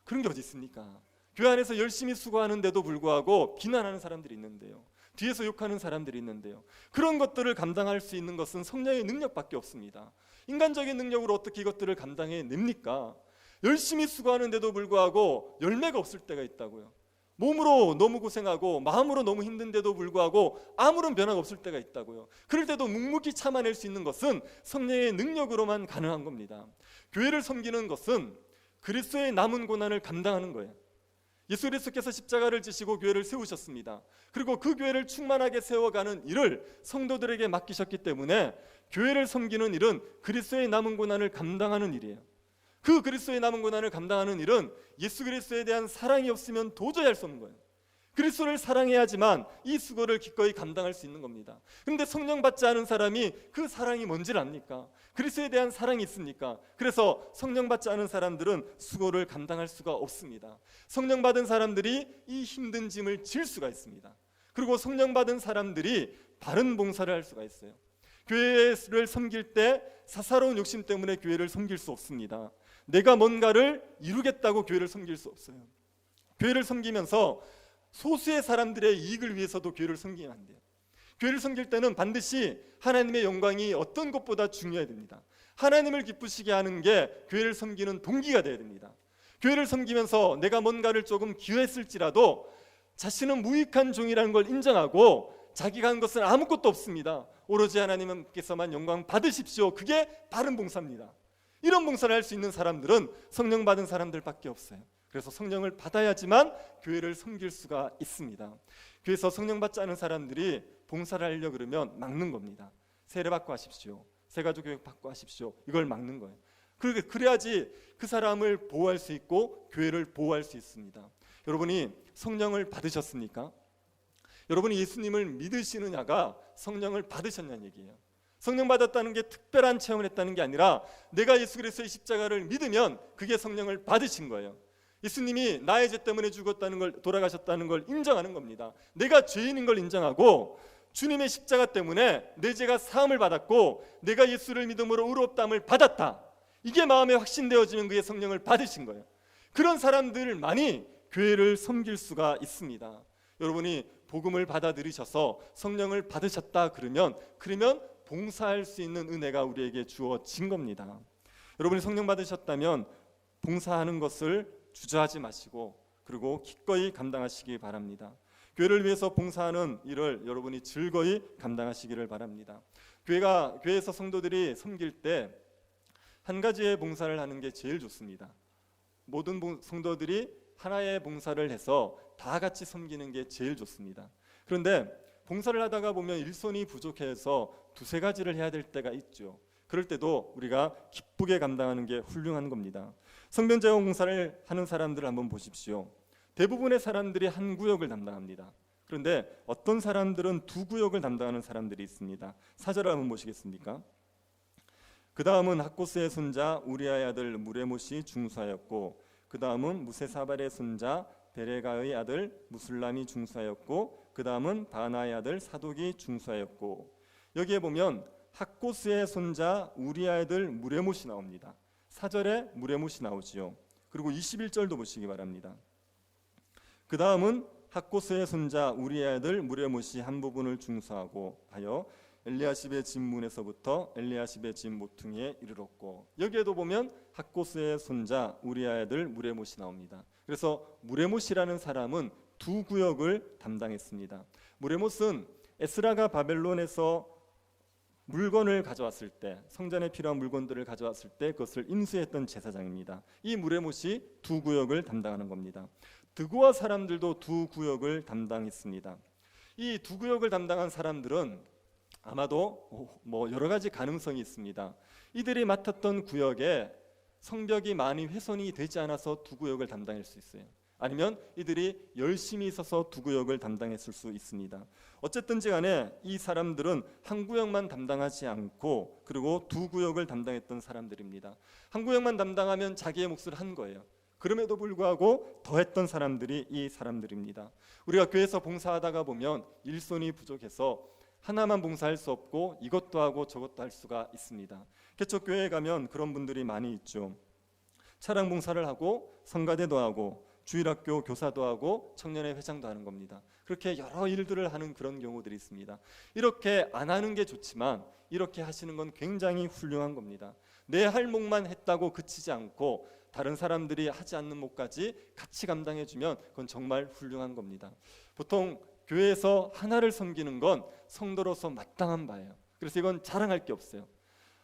그런 게 어디 있습니까? 교회 안에서 열심히 수고하는데도 불구하고 비난하는 사람들이 있는데요. 뒤에서 욕하는 사람들이 있는데요. 그런 것들을 감당할 수 있는 것은 성령의 능력밖에 없습니다. 인간적인 능력으로 어떻게 이것들을 감당해냅니까? 열심히 수고하는데도 불구하고 열매가 없을 때가 있다고요. 몸으로 너무 고생하고 마음으로 너무 힘든데도 불구하고 아무런 변화가 없을 때가 있다고요. 그럴 때도 묵묵히 참아낼 수 있는 것은 성령의 능력으로만 가능한 겁니다. 교회를 섬기는 것은 그리스도의 남은 고난을 감당하는 거예요. 예수 그리스도께서 십자가를 지시고 교회를 세우셨습니다. 그리고 그 교회를 충만하게 세워가는 일을 성도들에게 맡기셨기 때문에 교회를 섬기는 일은 그리스도의 남은 고난을 감당하는 일이에요. 그 그리스도의 남은 고난을 감당하는 일은 예수 그리스도에 대한 사랑이 없으면 도저히 할 수 없는 거예요. 그리스도를 사랑해야지만 이 수고를 기꺼이 감당할 수 있는 겁니다. 그런데 성령 받지 않은 사람이 그 사랑이 뭔지를 압니까? 그리스도에 대한 사랑이 있습니까? 그래서 성령 받지 않은 사람들은 수고를 감당할 수가 없습니다. 성령 받은 사람들이 이 힘든 짐을 질 수가 있습니다. 그리고 성령 받은 사람들이 바른 봉사를 할 수가 있어요. 교회를 섬길 때 사사로운 욕심 때문에 교회를 섬길 수 없습니다. 내가 뭔가를 이루겠다고 교회를 섬길 수 없어요. 교회를 섬기면서 소수의 사람들의 이익을 위해서도 교회를 섬기면 안 돼요. 교회를 섬길 때는 반드시 하나님의 영광이 어떤 것보다 중요해야 됩니다. 하나님을 기쁘시게 하는 게 교회를 섬기는 동기가 돼야 됩니다. 교회를 섬기면서 내가 뭔가를 조금 기여했을지라도 자신은 무익한 종이라는 걸 인정하고 자기가 한 것은 아무것도 없습니다. 오로지 하나님께서만 영광 받으십시오. 그게 바른 봉사입니다. 이런 봉사를 할 수 있는 사람들은 성령 받은 사람들밖에 없어요. 그래서 성령을 받아야지만 교회를 섬길 수가 있습니다. 교회에서 성령 받지 않은 사람들이 봉사를 하려고 그러면 막는 겁니다. 세례 받고 하십시오. 세가족 교육 받고 하십시오. 이걸 막는 거예요. 그래야지 그 사람을 보호할 수 있고 교회를 보호할 수 있습니다. 여러분이 성령을 받으셨습니까? 여러분이 예수님을 믿으시느냐가 성령을 받으셨냐는 얘기예요. 성령 받았다는 게 특별한 체험을 했다는 게 아니라 내가 예수 그리스도의 십자가를 믿으면 그게 성령을 받으신 거예요. 예수님이 나의 죄 때문에 죽었다는 걸, 돌아가셨다는 걸 인정하는 겁니다. 내가 죄인인 걸 인정하고 주님의 십자가 때문에 내 죄가 사함을 받았고 내가 예수를 믿음으로 의롭다함을 받았다. 이게 마음에 확신되어지면 그게 성령을 받으신 거예요. 그런 사람들만이 교회를 섬길 수가 있습니다. 여러분이 복음을 받아들이셔서 성령을 받으셨다 그러면 봉사할 수 있는 은혜가 우리에게 주어진 겁니다. 여러분이 성령 받으셨다면 봉사하는 것을 주저하지 마시고 그리고 기꺼이 감당하시기 바랍니다. 교회를 위해서 봉사하는 일을 여러분이 즐거이 감당하시기를 바랍니다. 교회에서 성도들이 섬길 때 한 가지의 봉사를 하는 게 제일 좋습니다. 모든 성도들이 하나의 봉사를 해서 다 같이 섬기는 게 제일 좋습니다. 그런데 봉사를 하다가 보면 일손이 부족해서 두세 가지를 해야 될 때가 있죠. 그럴 때도 우리가 기쁘게 감당하는 게 훌륭한 겁니다. 성변제공 봉사를 하는 사람들을 한번 보십시오. 대부분의 사람들이 한 구역을 담당합니다. 그런데 어떤 사람들은 두 구역을 담당하는 사람들이 있습니다. 사절을 한번 보시겠습니까? 그 다음은 학고스의 손자 우리아의 아들 무레못이 중수하였고 그 다음은 무세사발의 손자 베레가의 아들 무술람이 중수하였고 그 다음은 바나의 아들 사독이 중수하였고 여기에 보면 학고스의 손자 우리아의 아들 무레못이 나옵니다. 4절에 무레못이 나오지요. 그리고 21절도 보시기 바랍니다. 그 다음은 학고스의 손자 우리아의 아들 무레못이 한 부분을 중수하고 하여 엘리야십의 집 문에서부터 엘리야십의 집 모퉁이에 이르렀고 여기에도 보면 학고스의 손자 우리아의 아들 무레못이 나옵니다. 그래서 무레못이라는 사람은 두 구역을 담당했습니다. 무레못은 에스라가 바벨론에서 물건을 가져왔을 때 성전에 필요한 물건들을 가져왔을 때 그것을 인수했던 제사장입니다. 이 무레못이 두 구역을 담당하는 겁니다. 드고아 사람들도 두 구역을 담당했습니다. 이 두 구역을 담당한 사람들은 아마도 여러 가지 가능성이 있습니다. 이들이 맡았던 구역에 성벽이 많이 훼손이 되지 않아서 두 구역을 담당할 수 있어요. 아니면 이들이 열심히 있어서 두 구역을 담당했을 수 있습니다. 어쨌든지 간에 이 사람들은 한 구역만 담당하지 않고 그리고 두 구역을 담당했던 사람들입니다. 한 구역만 담당하면 자기의 몫을 한 거예요. 그럼에도 불구하고 더했던 사람들이 이 사람들입니다. 우리가 교회에서 봉사하다가 보면 일손이 부족해서 하나만 봉사할 수 없고 이것도 하고 저것도 할 수가 있습니다. 개척교회에 가면 그런 분들이 많이 있죠. 차량 봉사를 하고 성가대도 하고 주일학교 교사도 하고 청년회 회장도 하는 겁니다. 그렇게 여러 일들을 하는 그런 경우들이 있습니다. 이렇게 안 하는 게 좋지만 이렇게 하시는 건 굉장히 훌륭한 겁니다. 내 할 몫만 했다고 그치지 않고 다른 사람들이 하지 않는 몫까지 같이 감당해주면 그건 정말 훌륭한 겁니다. 보통 교회에서 하나를 섬기는 건 성도로서 마땅한 바예요. 그래서 이건 자랑할 게 없어요.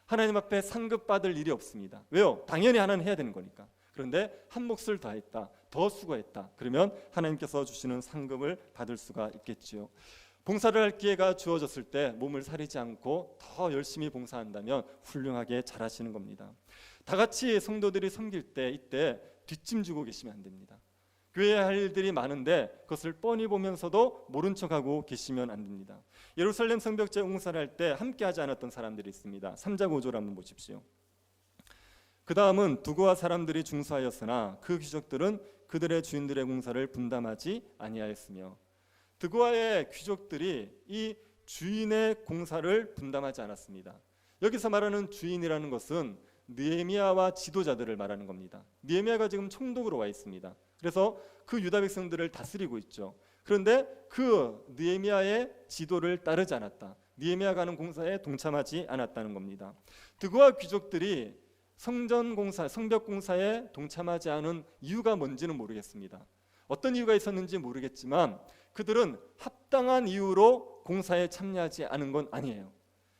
하나님 앞에 상급받을 일이 없습니다. 왜요? 당연히 하나는 해야 되는 거니까. 그런데 한 몫을 다했다, 더 수고했다, 그러면 하나님께서 주시는 상급을 받을 수가 있겠지요. 봉사를 할 기회가 주어졌을 때 몸을 사리지 않고 더 열심히 봉사한다면 훌륭하게 잘하시는 겁니다. 다 같이 성도들이 섬길 때 이때 뒷짐지고 계시면 안 됩니다. 교회에 할 일들이 많은데 그것을 뻔히 보면서도 모른 척하고 계시면 안 됩니다. 예루살렘 성벽제 공사를 할 때 함께 하지 않았던 사람들이 있습니다. 3자 구조를 한번 보십시오. 그 다음은 두고와 사람들이 중수하였으나 그 귀족들은 그들의 주인들의 공사를 분담하지 아니하였으며, 두고와의 귀족들이 이 주인의 공사를 분담하지 않았습니다. 여기서 말하는 주인이라는 것은 느헤미야와 지도자들을 말하는 겁니다. 느헤미야가 지금 총독으로 와 있습니다. 그래서 그 유다 백성들을 다스리고 있죠. 그런데 그 느헤미야의 지도를 따르지 않았다. 느헤미야가 하는 공사에 동참하지 않았다는 겁니다. 두고와 귀족들이 성전 공사, 성벽 공사에 동참하지 않은 이유가 뭔지는 모르겠습니다. 어떤 이유가 있었는지 모르겠지만 그들은 합당한 이유로 공사에 참여하지 않은 건 아니에요.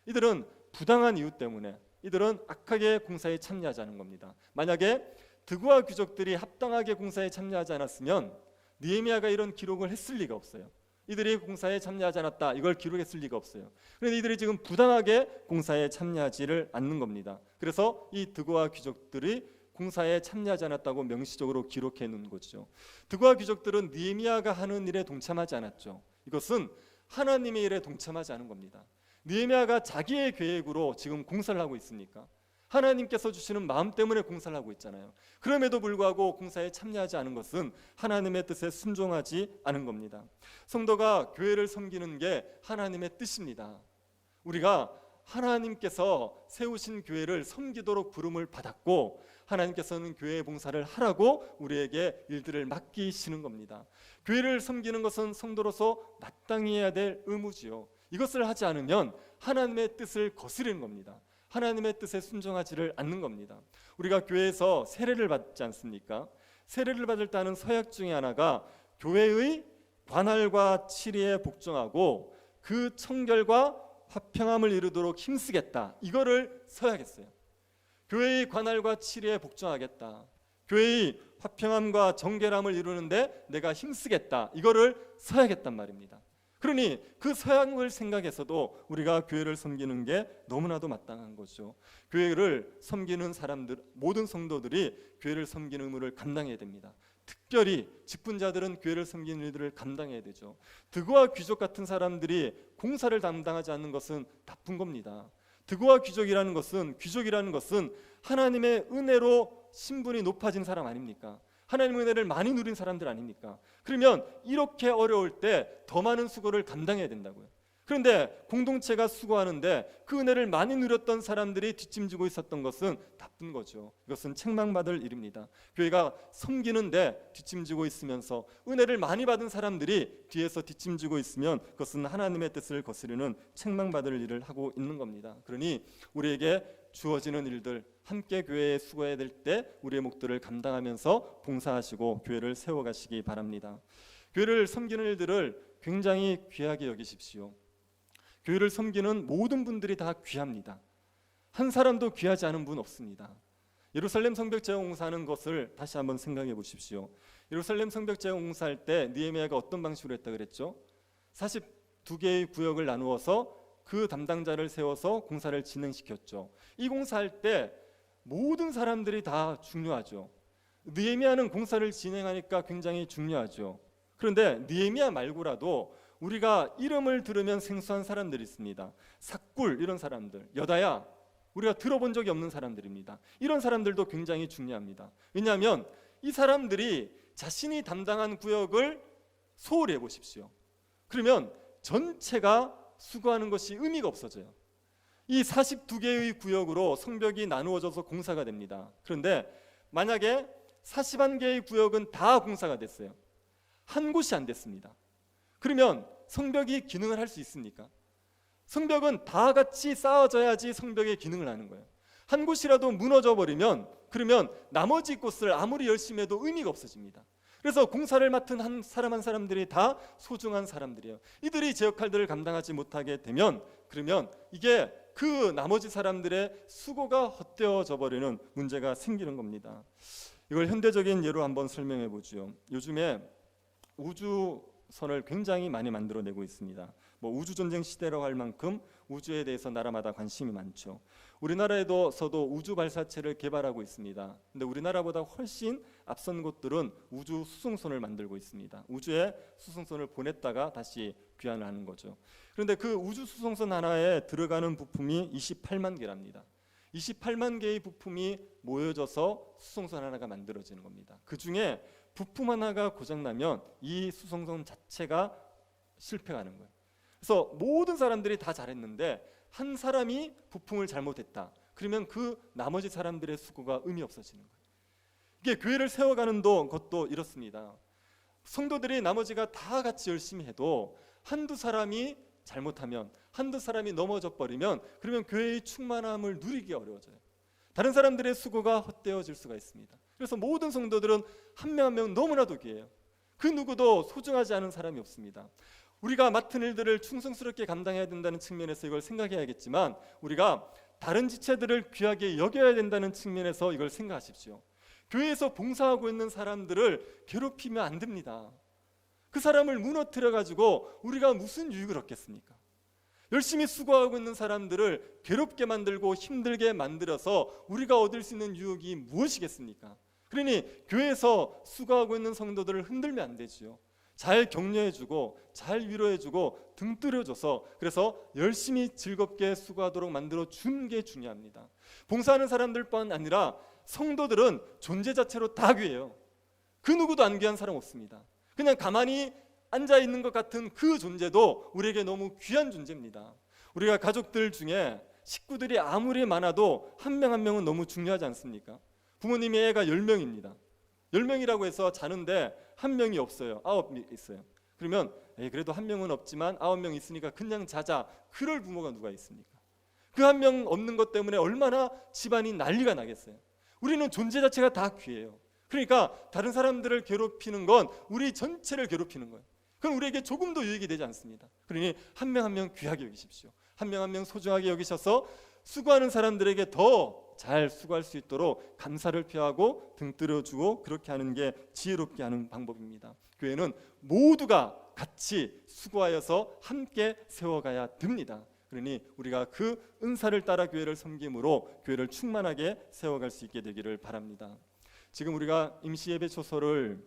이들은 부당한 이유 때문에, 이들은 악하게 공사에 참여하지 않은 겁니다. 만약에 두고와 귀족들이 합당하게 공사에 참여하지 않았으면 느헤미야가 이런 기록을 했을 리가 없어요. 이들이 공사에 참여하지 않았다, 이걸 기록했을 리가 없어요. 그런데 이들이 지금 부당하게 공사에 참여하지를 않는 겁니다. 그래서 이 두고와 귀족들이 공사에 참여하지 않았다고 명시적으로 기록해 놓은 거죠. 두고와 귀족들은 느헤미야가 하는 일에 동참하지 않았죠. 이것은 하나님의 일에 동참하지 않은 겁니다. 느헤미야가 자기의 계획으로 지금 공사를 하고 있습니까? 하나님께서 주시는 마음 때문에 공사를 하고 있잖아요. 그럼에도 불구하고 공사에 참여하지 않은 것은 하나님의 뜻에 순종하지 않은 겁니다. 성도가 교회를 섬기는 게 하나님의 뜻입니다. 우리가 하나님께서 세우신 교회를 섬기도록 부름을 받았고, 하나님께서는 교회의 봉사를 하라고 우리에게 일들을 맡기시는 겁니다. 교회를 섬기는 것은 성도로서 마땅히 해야 될 의무지요. 이것을 하지 않으면 하나님의 뜻을 거스르는 겁니다. 하나님의 뜻에 순종하지를 않는 겁니다. 우리가 교회에서 세례를 받지 않습니까? 세례를 받을 때 하는 서약 중에 하나가 교회의 관할과 치리에 복종하고 그 청결과 화평함을 이루도록 힘쓰겠다, 이거를 서약했어요. 교회의 관할과 치리에 복종하겠다, 교회의 화평함과 정결함을 이루는데 내가 힘쓰겠다, 이거를 서약했단 말입니다. 그러니 그 서약을 생각해서도 우리가 교회를 섬기는 게 너무나도 마땅한 거죠. 교회를 섬기는 사람들, 모든 성도들이 교회를 섬기는 의무를 감당해야 됩니다. 특별히 직분자들은 교회를 섬기는 일들을 감당해야 되죠. 두고와 귀족 같은 사람들이 공사를 담당하지 않는 것은 나쁜 겁니다. 두고와 귀족이라는 것은 하나님의 은혜로 신분이 높아진 사람 아닙니까? 하나님의 은혜를 많이 누린 사람들 아닙니까? 그러면 이렇게 어려울 때 더 많은 수고를 감당해야 된다고요. 그런데 공동체가 수고하는데 그 은혜를 많이 누렸던 사람들이 뒷짐지고 있었던 것은 나쁜 거죠. 이것은 책망받을 일입니다. 교회가 섬기는데 뒷짐지고 있으면서 은혜를 많이 받은 사람들이 뒤에서 뒷짐지고 있으면 그것은 하나님의 뜻을 거스르는 책망받을 일을 하고 있는 겁니다. 그러니 우리에게 주어지는 일들, 함께 교회에 수고해야 될 때 우리의 몫들을 감당하면서 봉사하시고 교회를 세워가시기 바랍니다. 교회를 섬기는 일들을 굉장히 귀하게 여기십시오. 교회를 섬기는 모든 분들이 다 귀합니다. 한 사람도 귀하지 않은 분 없습니다. 예루살렘 성벽 재건공사하는 것을 다시 한번 생각해 보십시오. 예루살렘 성벽 재건공사할 때 느헤미야가 어떤 방식으로 했다 그랬죠? 42개의 구역을 나누어서 그 담당자를 세워서 공사를 진행시켰죠. 이 공사할 때 모든 사람들이 다 중요하죠. 느헤미야는 공사를 진행하니까 굉장히 중요하죠. 그런데 느헤미야 말고라도 우리가 이름을 들으면 생소한 사람들이 있습니다. 삭굴, 이런 사람들, 여다야, 우리가 들어본 적이 없는 사람들입니다. 이런 사람들도 굉장히 중요합니다. 왜냐하면 이 사람들이 자신이 담당한 구역을 소홀히 해보십시오. 그러면 전체가 수고하는 것이 의미가 없어져요. 이 42개의 구역으로 성벽이 나누어져서 공사가 됩니다. 그런데 만약에 41개의 구역은 다 공사가 됐어요. 한 곳이 안 됐습니다. 그러면 성벽이 기능을 할 수 있습니까? 성벽은 다 같이 쌓아져야지 성벽의 기능을 하는 거예요. 한 곳이라도 무너져 버리면 그러면 나머지 곳을 아무리 열심히 해도 의미가 없어집니다. 그래서 공사를 맡은 한 사람들이 다 소중한 사람들이에요. 이들이 제 역할들을 감당하지 못하게 되면 그러면 이게 그 나머지 사람들의 수고가 헛되어져 버리는 문제가 생기는 겁니다. 이걸 현대적인 예로 한번 설명해 보죠. 요즘에 우주선을 굉장히 많이 만들어내고 있습니다. 우주전쟁 시대라고 할 만큼 우주에 대해서 나라마다 관심이 많죠. 우리나라에서도 우주 발사체를 개발하고 있습니다. 근데 우리나라보다 훨씬 앞선 곳들은 우주 수송선을 만들고 있습니다. 우주에 수송선을 보냈다가 다시 귀환을 하는 거죠. 그런데 그 우주 수송선 하나에 들어가는 부품이 28만 개랍니다. 28만 개의 부품이 모여져서 수송선 하나가 만들어지는 겁니다. 그 중에 부품 하나가 고장나면 이 수송선 자체가 실패하는 거예요. 그래서 모든 사람들이 다 잘했는데 한 사람이 부품을 잘못했다. 그러면 그 나머지 사람들의 수고가 의미 없어지는 거예요. 이게 교회를 세워가는 것도 이렇습니다. 성도들이 나머지가 다 같이 열심히 해도 한두 사람이 잘못하면, 한두 사람이 넘어져 버리면 그러면 교회의 충만함을 누리기 어려워져요. 다른 사람들의 수고가 헛되어질 수가 있습니다. 그래서 모든 성도들은 한 명 한 명 너무나도 귀해요. 그 누구도 소중하지 않은 사람이 없습니다. 우리가 맡은 일들을 충성스럽게 감당해야 된다는 측면에서 이걸 생각해야겠지만 우리가 다른 지체들을 귀하게 여겨야 된다는 측면에서 이걸 생각하십시오. 교회에서 봉사하고 있는 사람들을 괴롭히면 안 됩니다. 그 사람을 무너뜨려 가지고 우리가 무슨 유익을 얻겠습니까? 열심히 수고하고 있는 사람들을 괴롭게 만들고 힘들게 만들어서 우리가 얻을 수 있는 유익이 무엇이겠습니까? 그러니 교회에서 수고하고 있는 성도들을 흔들면 안 되지요. 잘 격려해주고 잘 위로해주고 등뜨려줘서 그래서 열심히 즐겁게 수고하도록 만들어 주는 게 중요합니다. 봉사하는 사람들뿐 아니라 성도들은 존재 자체로 다 귀해요. 그 누구도 안 귀한 사람 없습니다. 그냥 가만히 앉아있는 것 같은 그 존재도 우리에게 너무 귀한 존재입니다. 우리가 가족들 중에 식구들이 아무리 많아도 한 명 한 명은 너무 중요하지 않습니까? 부모님의 애가 10명입니다. 10명이라고 해서 자는데 한 명이 없어요. 9명 있어요. 그러면 그래도 한 명은 없지만 9명 있으니까 그냥 자자. 그럴 부모가 누가 있습니까? 그 한 명 없는 것 때문에 얼마나 집안이 난리가 나겠어요. 우리는 존재 자체가 다 귀해요. 그러니까 다른 사람들을 괴롭히는 건 우리 전체를 괴롭히는 거예요. 그럼 우리에게 조금도 유익이 되지 않습니다. 그러니 한 명 한 명 귀하게 여기십시오. 한 명 한 명 소중하게 여기셔서 수고하는 사람들에게 더 잘 수고할 수 있도록 감사를 표하고 등뜨려주고 그렇게 하는 게 지혜롭게 하는 방법입니다. 교회는 모두가 같이 수고하여서 함께 세워가야 됩니다. 그러니 우리가 그 은사를 따라 교회를 섬김으로 교회를 충만하게 세워갈 수 있게 되기를 바랍니다. 지금 우리가 임시예배 처소로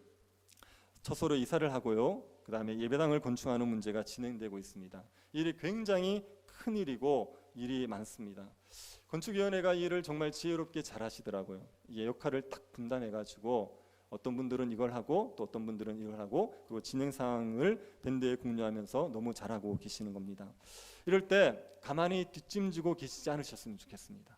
이사를 하고요. 그 다음에 예배당을 건축하는 문제가 진행되고 있습니다. 이 일이 굉장히 큰 일이고 일이 많습니다. 건축위원회가 이 일을 정말 지혜롭게 잘 하시더라고요. 이게 역할을 딱 분담해가지고 어떤 분들은 이걸 하고 또 어떤 분들은 이걸 하고 그리고 진행 사항을 밴드에 공유하면서 너무 잘하고 계시는 겁니다. 이럴 때 가만히 뒷짐지고 계시지 않으셨으면 좋겠습니다.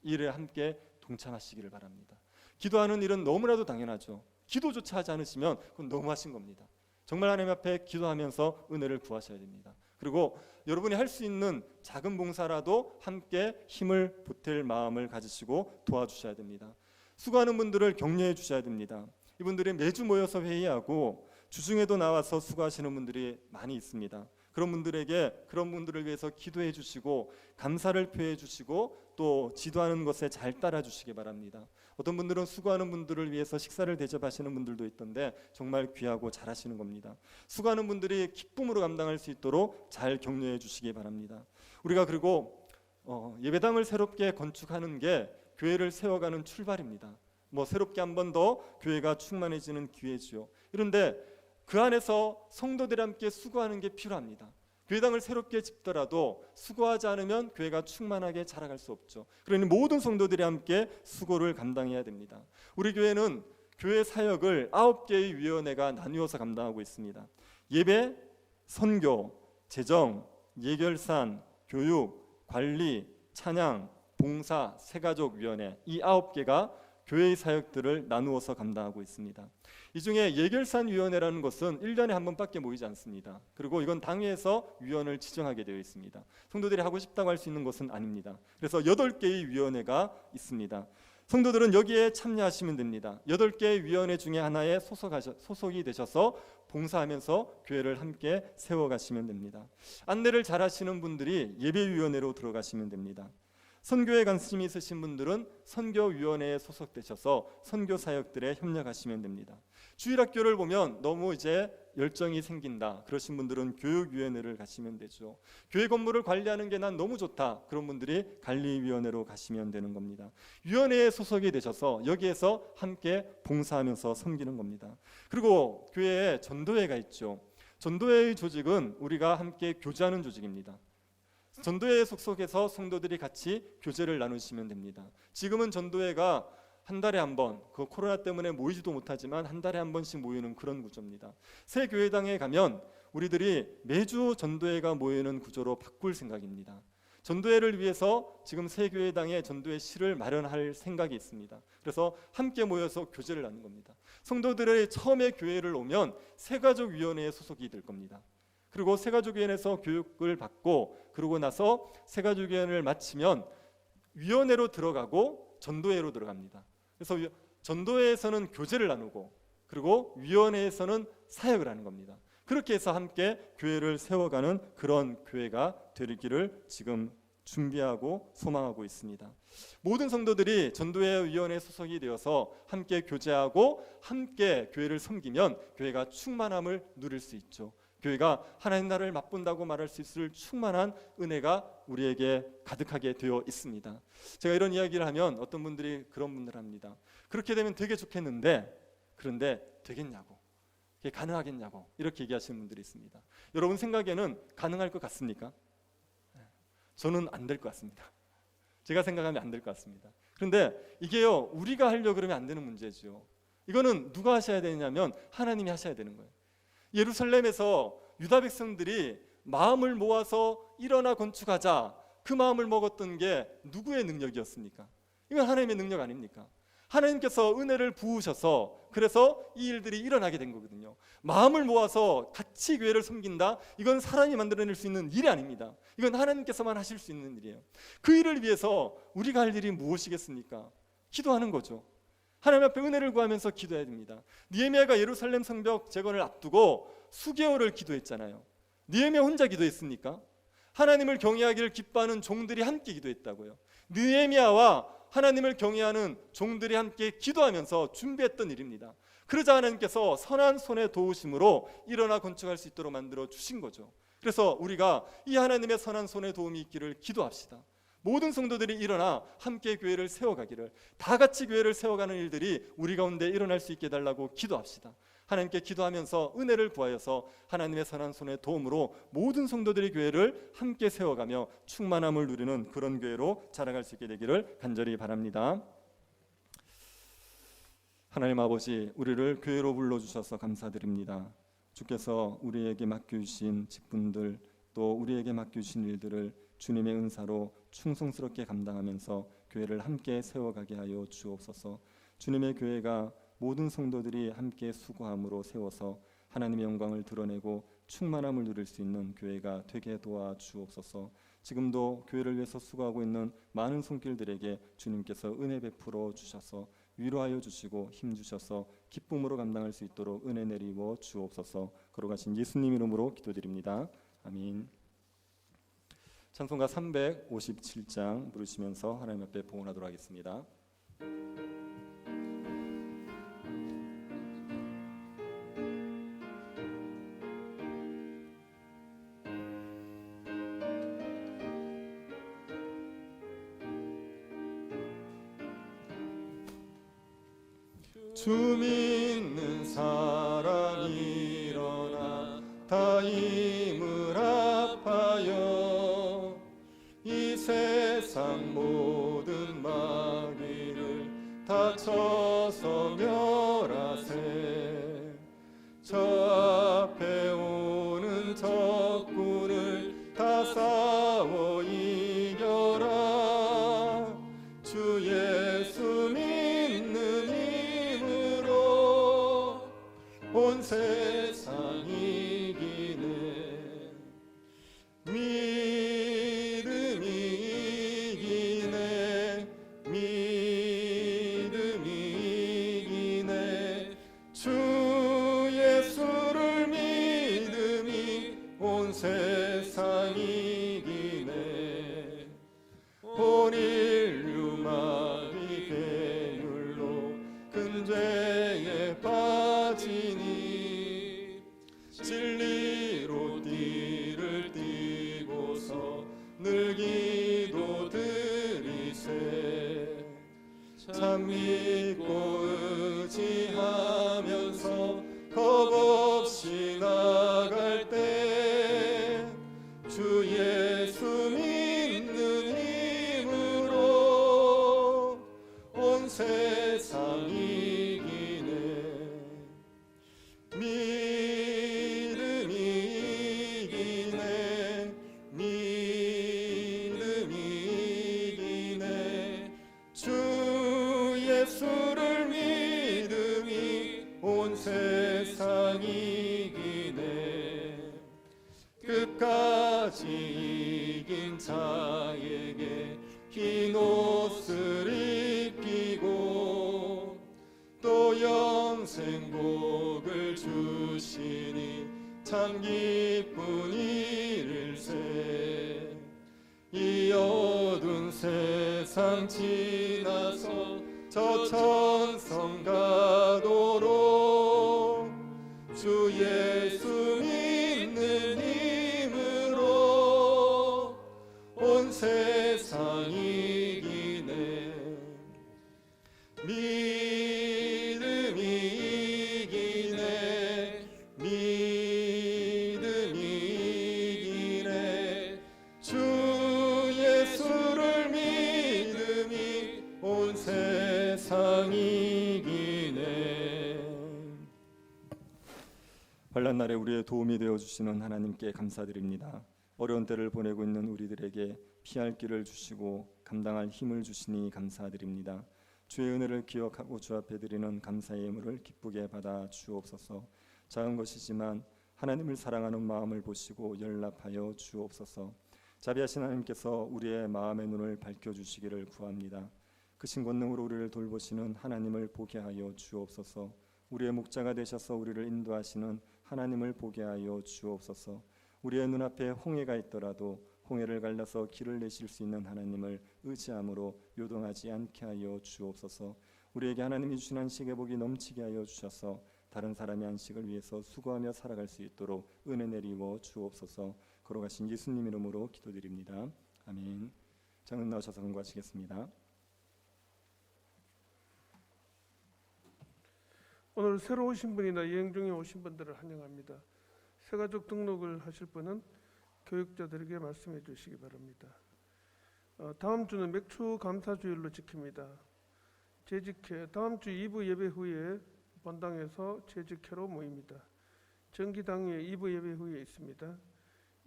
이 일에 함께 동참하시기를 바랍니다. 기도하는 일은 너무나도 당연하죠. 기도조차 하지 않으시면 그건 너무하신 겁니다. 정말 하나님 앞에 기도하면서 은혜를 구하셔야 됩니다. 그리고 여러분이 할 수 있는 작은 봉사라도 함께 힘을 보탤 마음을 가지시고 도와주셔야 됩니다. 수고하는 분들을 격려해 주셔야 됩니다. 이분들이 매주 모여서 회의하고 주중에도 나와서 수고하시는 분들이 많이 있습니다. 그런 분들을 위해서 기도해 주시고 감사를 표해 주시고 또 지도하는 것에 잘 따라 주시기 바랍니다. 어떤 분들은 수고하는 분들을 위해서 식사를 대접하시는 분들도 있던데 정말 귀하고 잘하시는 겁니다. 수고하는 분들이 기쁨으로 감당할 수 있도록 잘 격려해 주시기 바랍니다. 우리가 그리고 예배당을 새롭게 건축하는 게 교회를 세워가는 출발입니다. 새롭게 한 번 더 교회가 충만해지는 기회지요. 그런데 그 안에서 성도들이 함께 수고하는 게 필요합니다. 교회당을 새롭게 짓더라도 수고하지 않으면 교회가 충만하게 자라갈 수 없죠. 그러니 모든 성도들이 함께 수고를 감당해야 됩니다. 우리 교회는 교회 사역을 9개의 위원회가 나누어서 감당하고 있습니다. 예배, 선교, 재정, 예결산, 교육, 관리, 찬양, 봉사, 새가족위원회 이 9개가 교회의 사역들을 나누어서 감당하고 있습니다. 이 중에 예결산위원회라는 것은 1년에 한 번밖에 모이지 않습니다. 그리고 이건 당회에서 위원을 지정하게 되어 있습니다. 성도들이 하고 싶다고 할 수 있는 것은 아닙니다. 그래서 8개의 위원회가 있습니다. 성도들은 여기에 참여하시면 됩니다. 8개의 위원회 중에 하나에 소속이 되셔서 봉사하면서 교회를 함께 세워가시면 됩니다. 안내를 잘 하시는 분들이 예배위원회로 들어가시면 됩니다. 선교에 관심이 있으신 분들은 선교위원회에 소속되셔서 선교 사역들에 협력하시면 됩니다. 주일학교를 보면 너무 이제 열정이 생긴다 그러신 분들은 교육위원회를 가시면 되죠. 교회 건물을 관리하는 게 난 너무 좋다 그런 분들이 관리위원회로 가시면 되는 겁니다. 위원회에 소속이 되셔서 여기에서 함께 봉사하면서 섬기는 겁니다. 그리고 교회에 전도회가 있죠. 전도회의 조직은 우리가 함께 교제하는 조직입니다. 전도회에 속속해서 성도들이 같이 교제를 나누시면 됩니다. 지금은 전도회가 한 달에 한 번, 그 코로나 때문에 모이지도 못하지만 한 달에 한 번씩 모이는 그런 구조입니다. 새 교회당에 가면 우리들이 매주 전도회가 모이는 구조로 바꿀 생각입니다. 전도회를 위해서 지금 새 교회당에 전도회실을 마련할 생각이 있습니다. 그래서 함께 모여서 교제를 나누는 겁니다. 성도들이 처음에 교회를 오면 새가족위원회에 소속이 될 겁니다. 그리고 새가족위원회에서 교육을 받고 그러고 나서 새가족위원회를 마치면 위원회로 들어가고 전도회로 들어갑니다. 그래서 전도회에서는 교제를 나누고 그리고 위원회에서는 사역을 하는 겁니다. 그렇게 해서 함께 교회를 세워가는 그런 교회가 되기를 지금 준비하고 소망하고 있습니다. 모든 성도들이 전도회 위원회에 소속이 되어서 함께 교제하고 함께 교회를 섬기면 교회가 충만함을 누릴 수 있죠. 교회가 하나님 나라를 맛본다고 말할 수 있을 충만한 은혜가 우리에게 가득하게 되어 있습니다. 제가 이런 이야기를 하면 어떤 분들이 그런 분들을 합니다. 그렇게 되면 되게 좋겠는데 그런데 되겠냐고, 이게 가능하겠냐고 이렇게 얘기하시는 분들이 있습니다. 여러분 생각에는 가능할 것 같습니까? 저는 안 될 것 같습니다. 제가 생각하면 안 될 것 같습니다. 그런데 이게요, 우리가 하려고 그러면 안 되는 문제죠. 이거는 누가 하셔야 되냐면 하나님이 하셔야 되는 거예요. 예루살렘에서 유다 백성들이 마음을 모아서 일어나 건축하자 그 마음을 먹었던 게 누구의 능력이었습니까? 이건 하나님의 능력 아닙니까? 하나님께서 은혜를 부으셔서 그래서 이 일들이 일어나게 된 거거든요. 마음을 모아서 같이 교회를 섬긴다, 이건 사람이 만들어낼 수 있는 일이 아닙니다. 이건 하나님께서만 하실 수 있는 일이에요. 그 일을 위해서 우리가 할 일이 무엇이겠습니까? 기도하는 거죠. 하나님 앞에 은혜를 구하면서 기도해야 됩니다. 느헤미야가 예루살렘 성벽 재건을 앞두고 수개월을 기도했잖아요. 느헤미야 혼자 기도했습니까? 하나님을 경외하기를 기뻐하는 종들이 함께 기도했다고요. 느헤미야와 하나님을 경외하는 종들이 함께 기도하면서 준비했던 일입니다. 그러자 하나님께서 선한 손의 도우심으로 일어나 건축할 수 있도록 만들어 주신 거죠. 그래서 우리가 이 하나님의 선한 손의 도움이 있기를 기도합시다. 모든 성도들이 일어나 함께 교회를 세워가기를, 다 같이 교회를 세워가는 일들이 우리 가운데 일어날 수 있게 해달라고 기도합시다. 하나님께 기도하면서 은혜를 구하여서 하나님의 선한 손의 도움으로 모든 성도들이 교회를 함께 세워가며 충만함을 누리는 그런 교회로 자라갈 수 있게 되기를 간절히 바랍니다. 하나님 아버지, 우리를 교회로 불러주셔서 감사드립니다. 주께서 우리에게 맡겨주신 직분들, 또 우리에게 맡겨주신 일들을 주님의 은사로 충성스럽게 감당하면서 교회를 함께 세워가게 하여 주옵소서. 주님의 교회가 모든 성도들이 함께 수고함으로 세워서 하나님의 영광을 드러내고 충만함을 누릴 수 있는 교회가 되게 도와주옵소서. 지금도 교회를 위해서 수고하고 있는 많은 손길들에게 주님께서 은혜 베풀어 주셔서 위로하여 주시고 힘 주셔서 기쁨으로 감당할 수 있도록 은혜 내리워 주옵소서. 걸어가신 예수님 이름으로 기도드립니다. 아멘. 찬송가 357장 부르시면서 하나님 앞에 봉헌하도록 하겠습니다. 주 믿는 사람 일어나 다 힘을 합하여 이 세상 모든 마귀를 다 쳐서 멸하세. 저 앞에 오는 적군을 다 싸워 이겨라. 주 예수 믿는 힘으로 온 세상 이기네. 믿음이 이기네. 믿음이 이기네. 주 예수를 믿음이 온 세상 이기네. 온 위에 빠지니 진리로 띠를 띠고서 늘 기도 드리세 참 믿고 의지하면서 겁없이 나갈 때 주 예수 믿는 힘으로 온 세상 이기네 믿음이 이기네 믿음이 이기네 주 예수를 믿음이 온 세상 이기네 끝까지 이긴 자에게 흰 옷을 입히고 또 영생 복을 주시니 참 기쁜 일일세 이 어두운 세상 지나서 저 천성 가도록 주 예수 믿는 힘으로 온 세상 이기네 믿음이 이기네 믿음이 이기네 주 예수를 믿음이 온 세상 이기네 환난 날에 우리의 도움이 되어 주시는 하나님께 감사드립니다. 어려운 때를 보내고 있는 우리들에게 피할 길을 주시고 감당할 힘을 주시니 감사드립니다. 주의 은혜를 기억하고 주 앞에 드리는 감사의 예물을 기쁘게 받아 주옵소서. 작은 것이지만 하나님을 사랑하는 마음을 보시고 연락하여 주옵소서. 자비하신 하나님께서 우리의 마음의 눈을 밝혀주시기를 구합니다. 크신 권능으로 우리를 돌보시는 하나님을 보게 하여 주옵소서. 우리의 목자가 되셔서 우리를 인도하시는 하나님을 보게 하여 주옵소서. 우리의 눈앞에 홍해가 있더라도 홍해를 갈라서 길을 내실 수 있는 하나님을 의지함으로 요동하지 않게 하여 주옵소서. 우리에게 하나님이 주신 안식의 복이 넘치게 하여 주셔서 다른 사람의 안식을 위해서 수고하며 살아갈 수 있도록 은혜 내리워 주옵소서. 걸어가신 예수님 이름으로 기도드립니다. 아멘. 장은 나오셔서 공부하시겠습니다. 오늘 새로 오신 분이나 여행 중에 오신 분들을 환영합니다. 새가족 등록을 하실 분은 교육자들에게 말씀해 주시기 바랍니다. 다음 주는 맥주 감사주일로 지킵니다. 재직회 다음 주 2부 예배 후에 본당에서 재직회로 모입니다. 정기당회 2부 예배 후에 있습니다.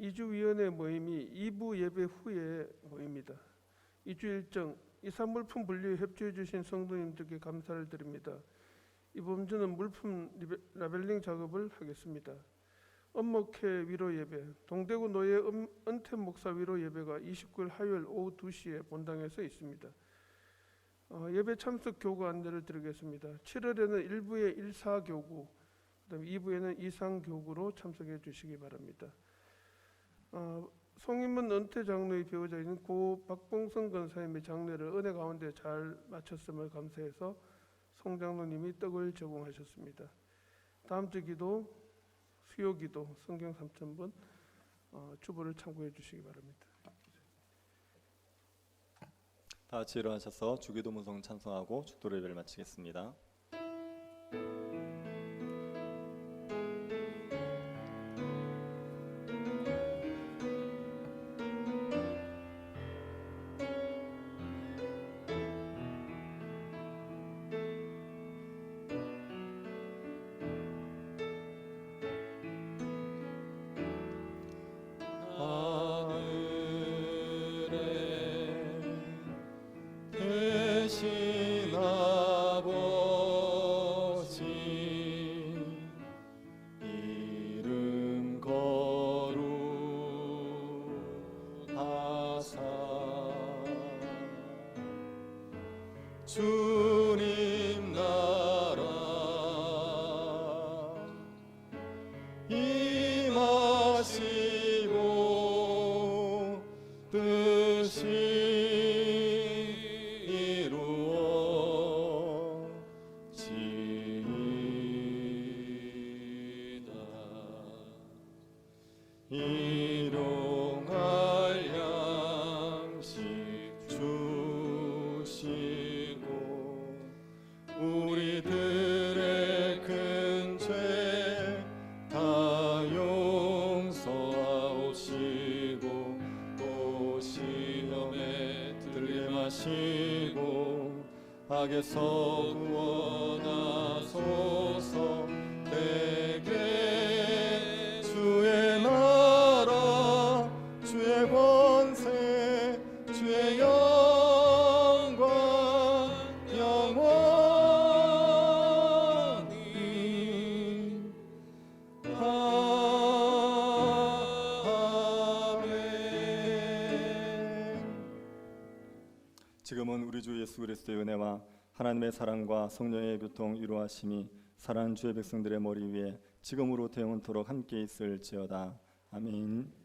2주위원회 모임이 2부 예배 후에 모입니다. 2주 일정 이산 물품 분류에 협조해 주신 성도님들께 감사를 드립니다. 이번 주는 물품 라벨링 작업을 하겠습니다. 엄목회 위로 예배, 동대구 노예 은퇴 목사 위로 예배가 29일 화요일 오후 2시에 본당에서 있습니다. 예배 참석 교구 안내를 드리겠습니다. 7월에는 1부에 1사 교구, 그다음 2부에는 2상 교구로 참석해 주시기 바랍니다. 송인문 은퇴 장로의 배우자인 고 박봉성 권사님의 장례를 은혜 가운데 잘 마쳤음을 감사해서 송 장로님이 떡을 제공하셨습니다. 다음 주 기도, 수요 기도, 성경 3,000번 주보를 참고해 주시기 바랍니다. 다 같이 일어나셔서 주기도 문성 찬송하고 축도 예배를 마치겠습니다. 대신 아버지 이름 거룩하사 주님 나라 임하시고 뜻이 이루어지이다. 일용할 양식 주시고 우리들의 큰 죄 다 용서하옵시고 또 시험에 들게 마시고 악에서 구원하소서. 내게 주의 나라 주의 권세 주의 영광 영원히 아멘. 지금은 우리 주 예수 그리스도의 은혜와 하나님의 사랑과 성령의 교통 위로하심이 사랑하는 주의 백성들의 머리 위에 지금으로부터 영원토록 함께 있을지어다. 아멘.